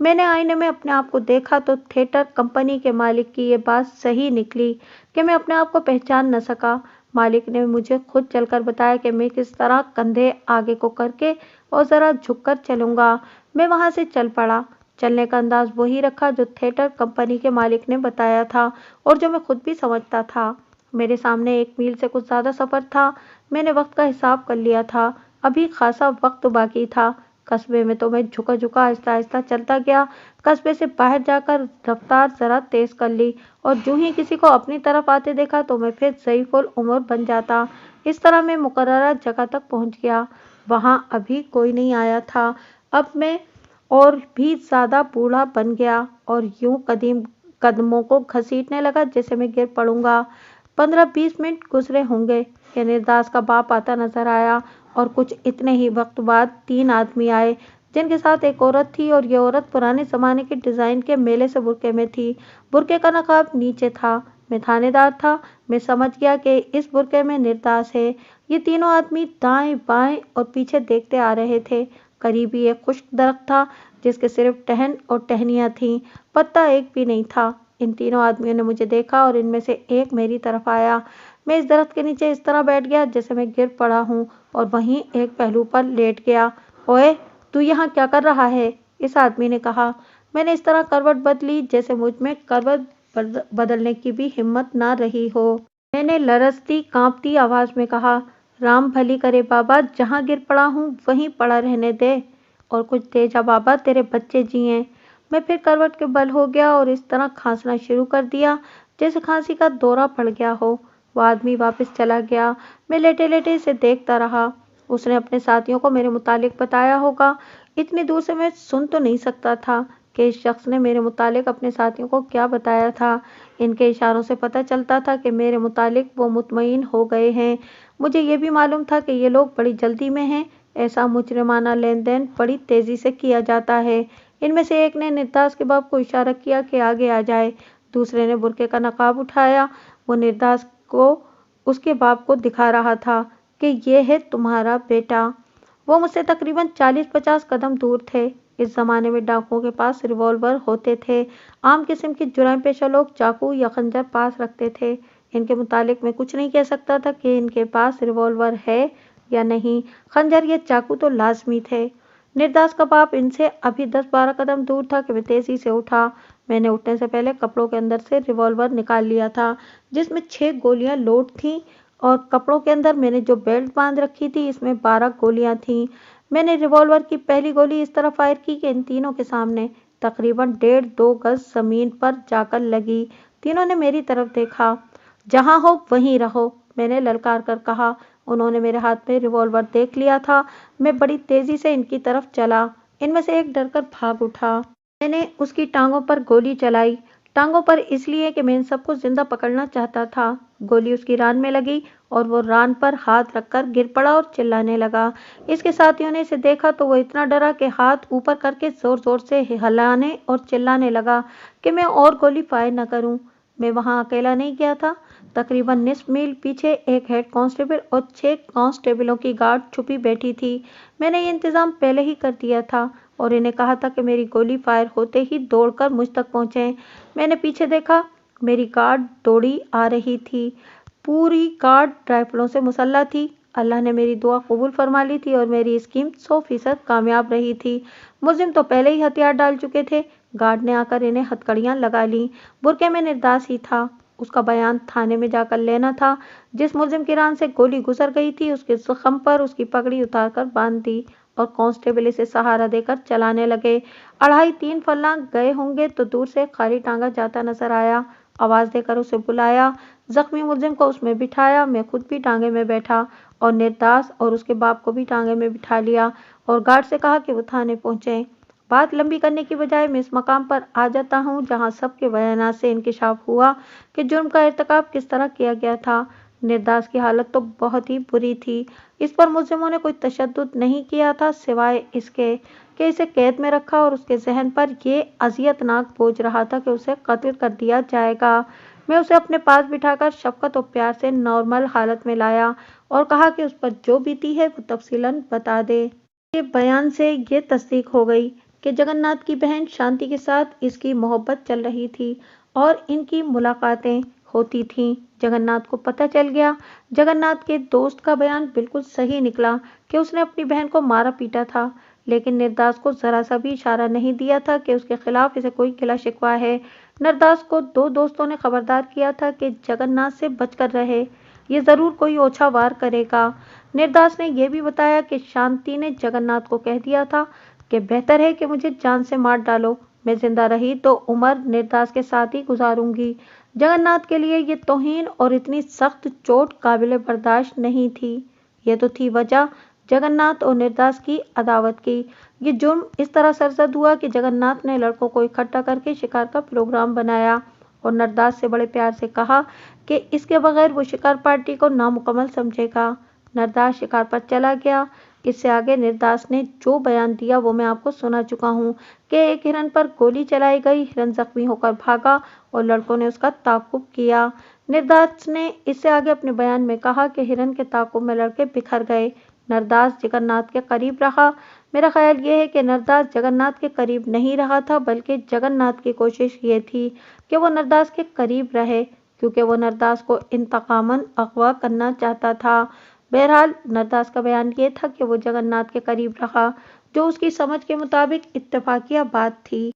मैंने आईने में अपने आप को देखा तो थिएटर कंपनी के मालिक की ये बात सही निकली कि मैं अपने आप को पहचान न सका। मालिक ने मुझे खुद चलकर बताया कि मैं किस तरह कंधे आगे को करके और ज़रा झुककर चलूँगा। मैं वहाँ से चल पड़ा। चलने का अंदाज वही रखा जो थिएटर कंपनी के मालिक ने बताया था और जो मैं खुद भी समझता था। मेरे सामने 1 मील से कुछ ज़्यादा सफ़र था। मैंने वक्त का हिसाब कर लिया था। अभी खासा वक्त बाकी था। कस्बे में तो मैं झुका झुका आहिस्ता आहिस्ता चलता गया। कस्बे से बाहर जाकर रफ्तार ज़रा तेज़ कर ली और जो ही किसी को अपनी तरफ आते देखा तो मैं फिर ज़ईफुल उमर बन जाता। इस तरह मैं मुकर्ररा जगह तक पहुंच गया। वहां अभी कोई नहीं आया था। अब मैं और भी ज़्यादा बूढ़ा बन गया और यूं कदीम कदमों को घसीटने लगा जैसे मैं गिर पड़ूंगा। 15-20 मिनट गुजरे होंगे कि निर्दास का बाप आता नजर आया और कुछ इतने ही वक्त बाद 3 आदमी आए जिनके साथ एक औरत थी और ये औरत पुराने ज़माने के डिज़ाइन के मेले से बुरके में थी। बुरके का नकाब नीचे था। मैं थानेदार था। मैं समझ गया कि इस बुरके में निर्दास है। ये तीनों आदमी दाएं बाएं और पीछे देखते आ रहे थे। करीबी एक खुश्क दरख्त था जिसके सिर्फ टहन और टहनियाँ थीं, पत्ता एक भी नहीं था। इन तीनों आदमियों ने मुझे देखा और इनमें से एक मेरी तरफ आया। मैं इस दरख्त के नीचे इस तरह बैठ गया जैसे मैं गिर पड़ा हूँ और वहीं एक पहलू पर लेट गया। ओए, तू यहाँ क्या कर रहा है? इस आदमी ने कहा। मैंने इस तरह करवट बदली जैसे मुझ में करवट बदलने की भी हिम्मत ना रही हो। मैंने लरजती कांपती आवाज में कहा, राम भली करे बाबा, जहाँ गिर पड़ा हूँ वहीं पड़ा रहने दे और कुछ दे जा बाबा, तेरे बच्चे जिए। मैं फिर करवट के बल हो गया और इस तरह खांसना शुरू कर दिया जैसे खांसी का दौरा पड़ गया हो। वो आदमी वापस चला गया। मैं लेटे लेटे इसे देखता रहा। उसने अपने साथियों को मेरे मुतालिक बताया होगा। इतनी दूर से मैं सुन तो नहीं सकता था कि इस शख्स ने मेरे मुतालिक अपने साथियों को क्या बताया था। इनके इशारों से पता चलता था कि मेरे मुतालिक वो मुतमईन हो गए हैं। मुझे ये भी मालूम था कि ये लोग बड़ी जल्दी में हैं। ऐसा मुजरिमाना लेन देन बड़ी तेजी से किया जाता है। इनमें से एक ने निर्दास के बाप को इशारा किया कि आगे आ जाए। दूसरे ने बुरके का नकाब उठाया। वो निर्दास को उसके बाप को दिखा रहा था कि ये है तुम्हारा बेटा। वो मुझसे तकरीबन 40-50 कदम दूर थे। इस जमाने में डाकुओं के पास रिवॉल्वर होते थे। आम किस्म के जुराम पेशा लोग चाकू या खंजर पास रखते थे। इनके मुतालिक मैं कुछ नहीं कह सकता था कि इनके पास रिवॉल्वर है या नहीं। खंजर या चाकू तो लाजमी थे। निर्दास का बाप इनसे अभी 10-12 कदम दूर था कि मैं तेजी से उठा। मैंने उठने से पहले कपड़ों के अंदर से रिवॉल्वर निकाल लिया था जिसमें 6 गोलियां लोड थीं और कपड़ों के अंदर मैंने जो बेल्ट बांध रखी थी इसमें 12 गोलियां थीं। मैंने रिवॉल्वर की पहली गोली इस तरह फायर की कि इन तीनों के सामने तकरीबन 1.5-2 गज जमीन पर जाकर लगी। तीनों ने मेरी तरफ देखा। जहां हो वहीं रहो, मैंने ललकार कर कहा। उन्होंने मेरे हाथ में रिवॉल्वर देख लिया था। मैं बड़ी तेजी से इनकी तरफ चला। इनमें से एक डरकर भाग उठा। मैंने उसकी टांगों पर गोली चलाई। टांगों पर इसलिए कि मैं इन सबको जिंदा पकड़ना चाहता था। गोली उसकी रान में लगी और वो रान पर हाथ रखकर गिर पड़ा और चिल्लाने लगा। इसके साथियों ने इसे देखा तो वो इतना डरा कि हाथ ऊपर करके जोर जोर से हिलाने और चिल्लाने लगा कि मैं और गोली फायर न करूं। मैं वहां अकेला नहीं गया था। तकरीबन निस्फ मील पीछे एक हेड कांस्टेबल और 6 कांस्टेबलों की गार्ड छुपी बैठी थी। मैंने ये इंतजाम पहले ही कर दिया था और इन्हें कहा था कि मेरी गोली फायर होते ही दौड़कर मुझ तक पहुंचे। मैंने पीछे देखा। मेरी गार्ड दौड़ी आ रही थी। पूरी गार्ड राइफलों से मुसल्लह थी। अल्लाह ने मेरी दुआ कबूल फरमा ली थी और मेरी स्कीम 100% कामयाब रही थी। मुजरिम तो पहले ही हथियार डाल चुके थे। गार्ड ने आकर इन्हें हथकड़ियां लगा ली। बुरके में निर्दास ही था। उसका बयान थाने में जाकर लेना था। जिस मुलजिम की रान से गोली गुजर गई थी उसके जख्म पर उसकी पगड़ी उतारकर बांध दी और कांस्टेबल इसे सहारा देकर चलाने लगे। 2.5-3 फर्लांग गए होंगे तो दूर से खाली टांगा जाता नजर आया। आवाज देकर उसे बुलाया। जख्मी मुलजिम को उसमें बिठाया। मैं खुद भी टांगे में बैठा और निर्दास और उसके बाप को भी टांगे में बिठा लिया और गार्ड से कहा कि वो थाने पहुंचे। बात लंबी करने की बजाय मैं इस मकाम पर आ जाता हूँ जहाँ सबके बयानात से इंकिशाफ हुआ कि जुर्म का इर्तिकाब किस तरह किया गया था। निर्दास की हालत तो बहुत ही बुरी थी। इस पर मुजरिमों ने कोई तशद्दुद नहीं किया था सिवाय इसके कि इसे कैद में रखा और उसके जहन पर यह अजियतनाक बोझ रहा था कि उसे कत्ल कर दिया जाएगा। मैं उसे अपने पास बिठाकर शफकत और प्यार से नॉर्मल हालत में लाया और कहा कि उस पर जो बीती है वो तफसीलन बता दे। ये बयान से ये तस्दीक हो गई कि जगन्नाथ की बहन शांति के साथ इसकी मोहब्बत चल रही थी और इनकी मुलाकातें होती थीं। जगन्नाथ को पता चल गया। जगन्नाथ के दोस्त का बयान बिल्कुल सही निकला कि उसने अपनी बहन को मारा पीटा था, लेकिन निर्दास को जरा सा भी इशारा नहीं दिया था कि उसके खिलाफ इसे कोई गिला शिकवा है। निर्दास को 2 दोस्तों ने खबरदार किया था कि जगन्नाथ से बचकर रहे, ये जरूर कोई ओछा वार करेगा। निर्दास ने यह भी बताया कि शांति ने जगन्नाथ को कह दिया था कि बेहतर है कि मुझे जान से मार डालो, मैं जिंदा रही तो उम्र निर्दास के साथ ही गुजारूंगी। जगन्नाथ के लिए ये तौहीन और इतनी सख्त चोट काबिल बर्दाश्त नहीं थी। ये तो थी वजह जगन्नाथ और निर्दास की अदावत की। ये जुर्म इस तरह सरजद हुआ कि जगन्नाथ ने लड़कों को इकट्ठा करके शिकार का प्रोग्राम बनाया और निर्दास से बड़े प्यार से कहा कि इसके बगैर वो शिकार पार्टी को नामुकम्मल समझेगा। निर्दास शिकार पर चला गया। इससे आगे निर्दास ने जो बयान दिया वो मैं आपको सुना चुका हूँ कि एक हिरन पर गोली चलाई गई, हिरन जख्मी होकर भागा और लड़कों ने उसका ताकुब किया। निर्दास ने इससे आगे अपने बयान में कहा कि हिरन के ताकुब में लड़के बिखर गए। नरदास जगन्नाथ के करीब रहा। मेरा ख्याल ये है कि नरदास जगन्नाथ के करीब नहीं रहा था, बल्कि जगन्नाथ की कोशिश ये थी कि वो नरदास के करीब रहे, क्योंकि वो नरदास को इंतकामन अगवा करना चाहता था। बहरहाल नरदास का बयान ये था कि वो जगन्नाथ के करीब रहा, जो उसकी समझ के मुताबिक इत्तेफाकिया बात थी।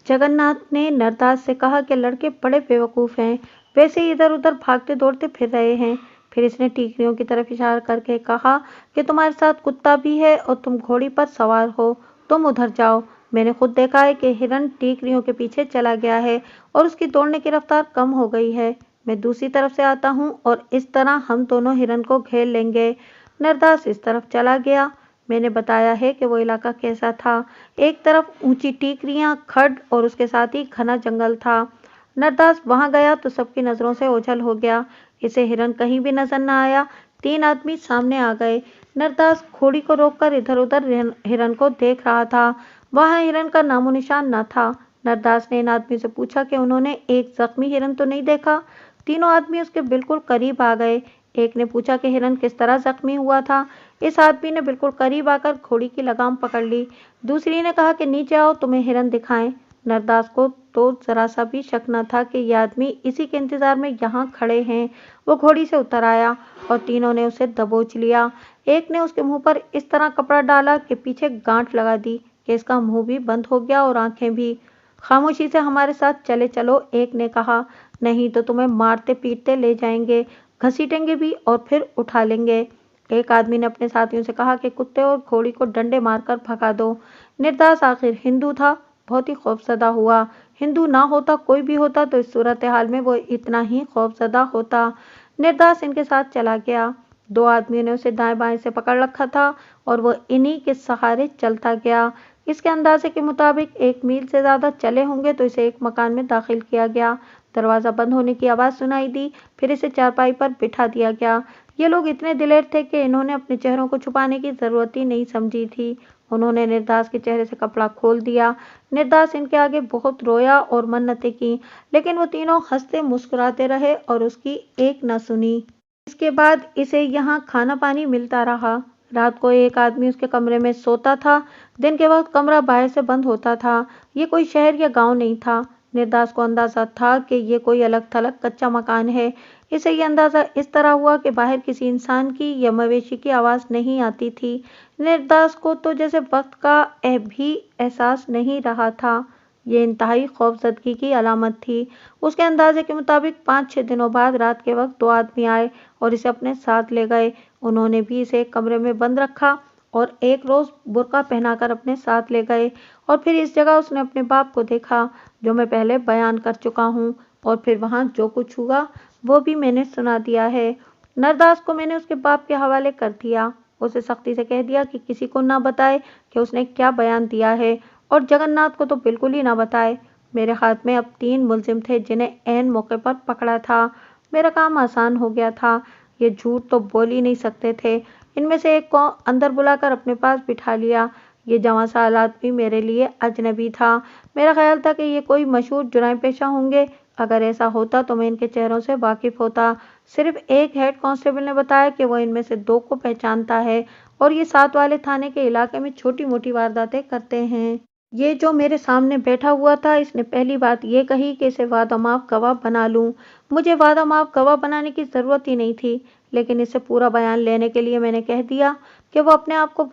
जगन्नाथ ने नरदास से कहा कि लड़के बड़े बेवकूफ़ हैं, वैसे ही इधर उधर भागते दौड़ते फिर रहे हैं। फिर इसने टीकरियों की तरफ इशारा करके कहा कि तुम्हारे साथ कुत्ता भी है और तुम घोड़ी पर सवार हो, तुम उधर जाओ। मैंने खुद देखा है कि हिरन टीकरियों के पीछे चला गया है और उसकी दौड़ने की रफ्तार कम हो गई है। मैं दूसरी तरफ से आता हूँ और इस तरह हम दोनों हिरन को घेर लेंगे। नरदास इस तरफ चला गया। मैंने बताया है कि वो इलाका कैसा था। एक तरफ ऊंची टीकरियां, खड्ड और उसके साथ ही घना जंगल था। नरदास वहां गया तो सबकी नजरों से ओझल हो गया। इसे हिरन कहीं भी नजर न आया। 3 आदमी सामने आ गए। नरदास घोड़ी को रोककर इधर उधर हिरन को देख रहा था। वहां हिरन का नामो निशान न था। नरदास ने इन आदमी से पूछा कि उन्होंने एक जख्मी हिरन तो नहीं देखा। तीनों आदमी उसके बिल्कुल करीब आ गए। एक ने पूछा कि हिरन किस तरह जख्मी हुआ था। इस आदमी ने बिल्कुल करीब आकर घोड़ी की लगाम पकड़ ली। दूसरी ने कहा कि नीचे आओ, तुम्हें हिरन दिखाएं। नरदास को तो जरा सा भी शक न था कि ये आदमी इसी के इंतजार में यहाँ खड़े हैं। वो घोड़ी से उतर आया और तीनों ने उसे दबोच लिया। एक ने उसके मुंह पर इस तरह कपड़ा डाला कि पीछे गांठ लगा दी कि इसका मुंह भी बंद हो गया और आंखें भी। खामोशी से हमारे साथ चले चलो, एक ने कहा, नहीं तो तुम्हें मारते पीटते ले जाएंगे, घसीटेंगे भी और फिर उठा लेंगे। एक आदमी ने अपने साथियों से कहा कि कुत्ते और घोड़ी को डंडे मारकर भगा दो। निर्दास आखिर हिंदू था, बहुत ही खौफजदा हुआ। हिंदू ना होता, कोई भी होता तो इस सूरत हाल में वो इतना ही खौफजदा होता। निर्दास इनके साथ चला गया। 2 आदमियों ने उसे दाएं बाएं से पकड़ रखा था और वो इन्हीं के सहारे चलता गया। इसके अंदाजे के मुताबिक 1 मील से ज्यादा चले होंगे तो इसे एक मकान में दाखिल किया गया। दरवाजा बंद होने की आवाज सुनाई दी। फिर इसे चारपाई पर बिठा दिया गया। ये लोग इतने दिलेर थे कि इन्होंने अपने चेहरों को छुपाने की जरूरत ही नहीं समझी थी। उन्होंने निर्दास के चेहरे से कपड़ा खोल दिया। निर्दास इनके आगे बहुत रोया और मन्नतें की, लेकिन वो तीनों हंसते मुस्कुराते रहे और उसकी एक न सुनी। इसके बाद इसे यहाँ खाना पानी मिलता रहा। रात को एक आदमी उसके कमरे में सोता था। दिन के वक्त कमरा बाहर से बंद होता था। ये कोई शहर या गांव नहीं था। निर्दास को अंदाजा था कि ये कोई अलग थलग कच्चा मकान है। इसे ये अंदाजा इस तरह हुआ कि बाहर किसी इंसान की या मवेशी की आवाज नहीं आती थी। निर्दास को तो जैसे वक्त का भी एहसास नहीं रहा था। ये इंतहाई खौफजदगी की अलामत थी। उसके अंदाजे के मुताबिक 5-6 दिनों बाद रात के वक्त 2 आदमी आए और इसे अपने साथ ले गए। उन्होंने भी इसे एक कमरे में बंद रखा और एक रोज बुर्का पहनाकर अपने साथ ले गए। और फिर इस जगह उसने अपने बाप को देखा, जो मैं पहले बयान कर चुका हूँ, और फिर वहाँ जो कुछ हुआ वो भी मैंने सुना दिया है। नरदास को मैंने उसके बाप के हवाले कर दिया। उसे सख्ती से कह दिया कि किसी को ना बताए कि उसने क्या बयान दिया है, और जगन्नाथ को तो बिल्कुल ही ना बताए। मेरे हाथ में अब 3 मुलजिम थे जिन्हें ऐन मौके पर पकड़ा था। मेरा काम आसान हो गया था। ये झूठ तो बोल ही नहीं सकते थे। इनमें से एक को अंदर बुलाकर अपने पास बिठा लिया। ये जवां साल आदमी मेरे लिए अजनबी था। मेरा ख्याल था कि ये कोई मशहूर जुराम पेशा होंगे। अगर ऐसा होता तो मैं इनके चेहरों से वाकिफ होता। सिर्फ एक हेड कांस्टेबल ने बताया कि वो इनमें से 2 को पहचानता है और ये 7 वाले थाने के इलाके में छोटी मोटी वारदातें करते हैं। ये जो मेरे सामने बैठा हुआ था, इसने पहली बात ये कही कि इसे वादा माफ गवाह बना लूं। मुझे वादा माफ गवाह बनाने की जरूरत ही नहीं थी, लेकिन इससे पूरा बयान लेने के लिए मैंने कह दिया कि वो अपने आप को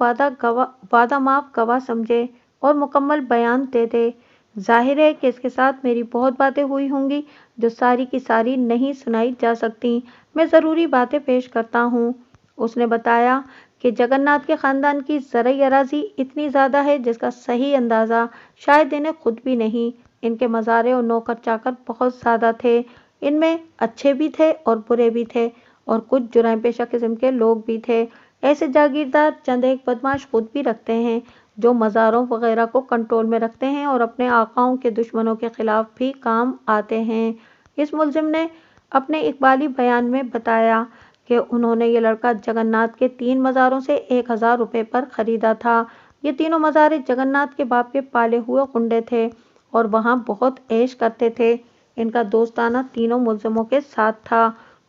वादा माफ गवाह समझे और मुकम्मल बयान दे दे। जाहिर है कि इसके साथ मेरी बहुत बातें हुई होंगी जो सारी की सारी नहीं सुनाई जा सकती। मैं ज़रूरी बातें पेश करता हूँ। उसने बताया कि जगन्नाथ के खानदान की ज़रई अराज़ी इतनी ज़्यादा है जिसका सही अंदाज़ा शायद इन्हें खुद भी नहीं। इनके मज़ारे और नौकर चाकर बहुत ज़्यादा थे। इनमें अच्छे भी थे और बुरे भी थे, और कुछ जुर्म पेशा किस्म के लोग भी थे। ऐसे जागीरदार चंद एक बदमाश खुद भी रखते हैं जो मज़ारों वगैरह को कंट्रोल में रखते हैं और अपने आकाओं के दुश्मनों के खिलाफ भी काम आते हैं। इस मुलजिम ने अपने इकबाली बयान में बताया कि उन्होंने ये लड़का जगन्नाथ के 3 मज़ारों से 1000 रुपये पर ख़रीदा था। ये तीनों मज़ारे जगन्नाथ के बाप के पाले हुए गुंडे थे और वहाँ बहुत ऐश करते थे। इनका दोस्ताना तीनों मुलजिमों के साथ था।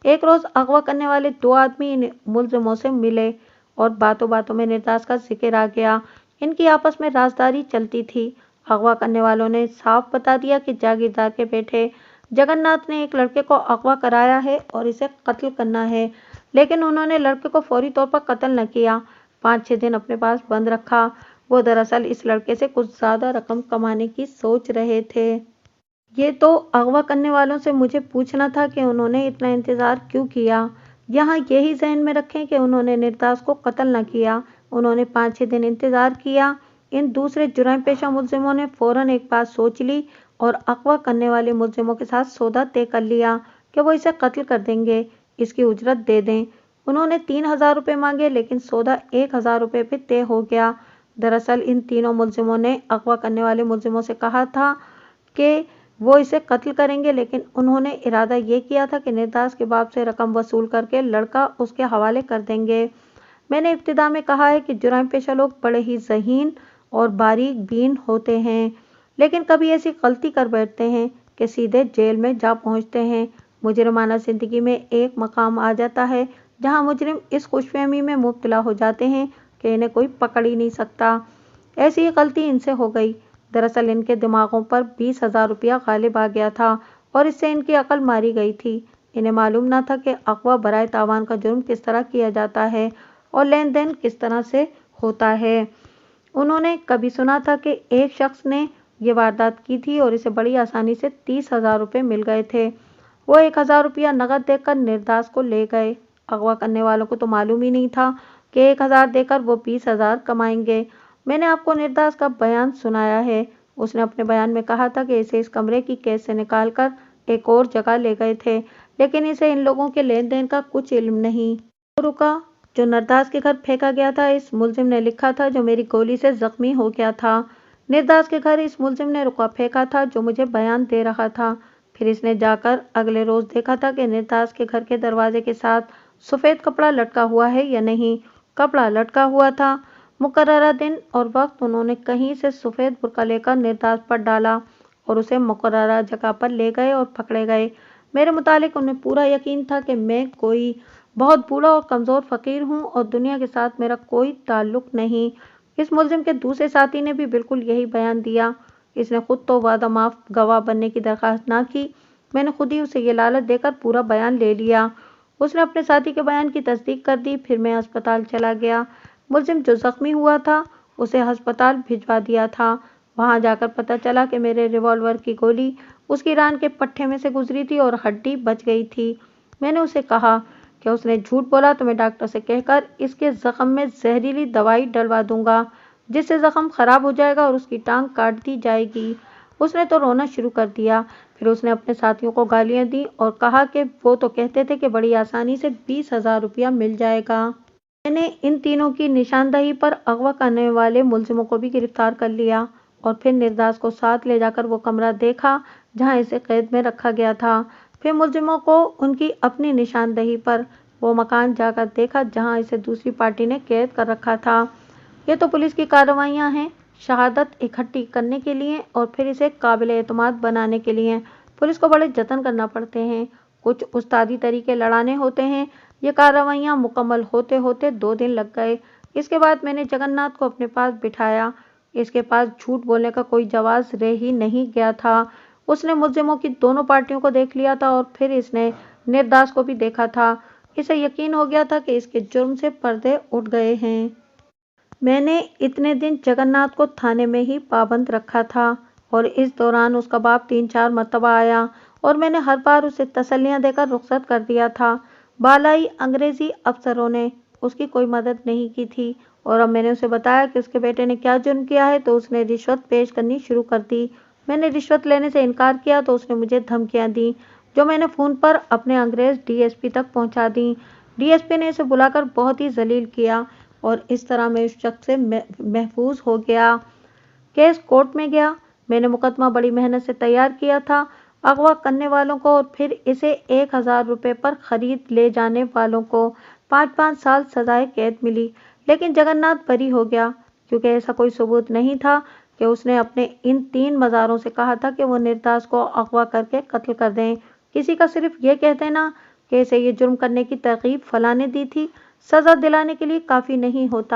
एक रोज अगवा करने वाले 2 आदमी इन मुलजिमों से मिले और बातों बातों में निर्दास का जिक्र आ गया। इनकी आपस में राजदारी चलती थी। अगवा करने वालों ने साफ बता दिया कि जागीरदार के बेटे जगन्नाथ ने एक लड़के को अगवा कराया है और इसे कत्ल करना है, लेकिन उन्होंने लड़के को फौरी तौर पर कत्ल न किया। 5-6 दिन अपने पास बंद रखा। वो दरअसल इस लड़के से कुछ ज्यादा रकम कमाने की सोच रहे थे। ये तो अगवा करने वालों से मुझे पूछना था कि उन्होंने इतना इंतजार क्यों किया। यहाँ यही जहन में रखें कि उन्होंने निर्दास को कत्ल न किया, उन्होंने 5-6 दिन इंतजार किया। इन दूसरे जुर्म पेशा मुलजिमों ने फौरन एक बात सोच ली और अगवा करने वाले मुलजिमों के साथ सौदा तय कर लिया कि वो इसे कत्ल कर देंगे, इसकी उजरत दे दें। उन्होंने 3,000 रुपये मांगे, लेकिन सौदा 1,000 रुपये पे तय हो गया। दरअसल इन तीनों मुलजिमों ने अगवा करने वाले मुलजिमों से कहा था कि वो इसे कत्ल करेंगे, लेकिन उन्होंने इरादा ये किया था कि निर्दास के बाप से रकम वसूल करके लड़का उसके हवाले कर देंगे। मैंने इब्तिदा में कहा है कि जुर्म पेशा लोग बड़े ही ज़हीन और बारीक बीन होते हैं, लेकिन कभी ऐसी गलती कर बैठते हैं कि सीधे जेल में जा पहुंचते हैं। मुजरिमाना जिंदगी में एक मकाम आ जाता है जहां मुजरिम इस खुशफहमी में मुब्तला हो जाते हैं कि इन्हें कोई पकड़ ही नहीं सकता। ऐसी ही गलती इनसे हो गई। दरअसल इनके दिमागों पर 20,000 रुपया गालिब आ गया था और इससे इनकी अकल मारी गई थी। इन्हें मालूम न था कि अगवा बराए तावान का जुर्म किस तरह किया जाता है और लेन देन किस तरह से होता है। उन्होंने कभी सुना था कि एक शख्स ने ये वारदात की थी और इसे बड़ी आसानी से 30,000 रुपये मिल गए थे। वो 1,000 रुपया नकद देकर निर्दास को ले गए। अगवा करने वालों को तो मालूम ही नहीं था कि 1,000 देकर वो 20,000 कमाएंगे। मैंने आपको निर्दास का बयान सुनाया है। उसने अपने बयान में कहा था कि इसे इस कमरे की कैद से निकालकर एक और जगह ले गए थे, लेकिन इसे इन लोगों के लेन देन का कुछ इल्म नहीं। तो रुका जो निर्दास के घर फेंका गया था, इस मुलजिम ने लिखा था जो मेरी गोली से जख्मी हो गया था। निर्दास के घर इस मुलजिम ने रुका फेंका था जो मुझे बयान दे रहा था। फिर इसने जाकर अगले रोज देखा था कि निर्दास के घर के दरवाजे के साथ सफ़ेद कपड़ा लटका हुआ है या नहीं। कपड़ा लटका हुआ था। मुकर्ररा दिन और वक्त उन्होंने कहीं से सफ़ेद बुर्का लेकर निर्दास पर डाला और उसे मुकर्ररा जगह पर ले गए और पकड़े गए। मेरे मुतालिक उन्हें पूरा यकीन था कि मैं कोई बहुत बूढ़ा और कमज़ोर फ़कीर हूँ और दुनिया के साथ मेरा कोई ताल्लुक नहीं। इस मुलजिम के दूसरे साथी ने भी बिल्कुल यही बयान दिया। इसने खुद तो वादा माफ गवाह बनने की दरख्वास्त ना की, मैंने खुद ही उसे ये लालच देकर पूरा बयान ले लिया। उसने अपने साथी के बयान की तस्दीक कर दी। फिर मैं अस्पताल चला गया। मुलजिम जो जख्मी हुआ था उसे अस्पताल भिजवा दिया था। वहां जाकर पता चला कि मेरे रिवॉल्वर की गोली उसकी रान के पट्टे में से गुजरी थी और हड्डी बच गई थी। मैंने उसे कहा कि उसने झूठ बोला तो मैं डॉक्टर से कहकर इसके जख्म में जहरीली दवाई डलवा दूंगा, जिससे जख्म खराब हो जाएगा और उसकी टांग काट दी जाएगी। उसने तो रोना शुरू कर दिया। फिर उसने अपने साथियों को गालियां दी और कहा कि वो तो कहते थे कि बड़ी आसानी से 20,000 रुपया मिल जाएगा। मैंने इन तीनों की निशानदही पर अगवा करने वाले मुलजिमों को भी गिरफ्तार कर लिया और फिर निर्दास को साथ ले जाकर वो कमरा देखा जहां इसे कैद में रखा गया था। फिर मुलजिमों को उनकी अपनी निशानदही पर वो मकान जाकर देखा जहां इसे दूसरी पार्टी ने कैद कर रखा था। ये तो पुलिस की कार्रवाइयां हैं, शहादत इकट्ठी करने के लिए और फिर इसे काबिल एतमाद बनाने के लिए पुलिस को बड़े जतन करना पड़ते हैं, कुछ उस्तादी तरीके लड़ाने होते हैं। ये कार्रवाइयां मुकम्मल होते होते 2 दिन लग गए। इसके बाद मैंने जगन्नाथ को अपने पास बिठाया। इसके पास झूठ बोलने का कोई जवाब रह ही नहीं गया था। उसने मुलजिमों की दोनों पार्टियों को देख लिया था और फिर इसने निर्दास को भी देखा था। इसे यकीन हो गया था कि इसके जुर्म से पर्दे उठ गए हैं। मैंने इतने दिन जगन्नाथ को थाने में ही पाबंद रखा था और इस दौरान उसका बाप 3-4 मरतबा आया और मैंने हर बार उसे तसल्लियां देकर रुखसत कर दिया था। बालाई अंग्रेजी अफसरों ने उसकी कोई मदद नहीं की थी और अब मैंने उसे बताया कि उसके बेटे ने क्या जुर्म किया है तो उसने रिश्वत पेश करनी शुरू कर दी। मैंने रिश्वत लेने से इनकार किया तो उसने मुझे धमकियां दी जो मैंने फ़ोन पर अपने अंग्रेज डीएसपी तक पहुंचा दी। डीएसपी ने इसे बुलाकर बहुत ही जलील किया और इस तरह मैं उस शख्स से महफूज हो गया। केस कोर्ट में गया। मैंने मुकदमा बड़ी मेहनत से तैयार किया था। अगवा करने वालों को और फिर इसे 1,000 रुपये पर खरीद ले जाने वालों को 5-5 साल सजाए कैद मिली, लेकिन जगन्नाथ बरी हो गया क्योंकि ऐसा कोई सबूत नहीं था कि उसने अपने इन 3 मज़ारों से कहा था कि वो निर्दास को अगवा करके कत्ल कर दें। किसी का सिर्फ ये कह देना کہ اسے یہ جرم کرنے کی ترغیب فلاں نے دی تھی۔ سزا دلانے کے لیے کافی نہیں ہوتا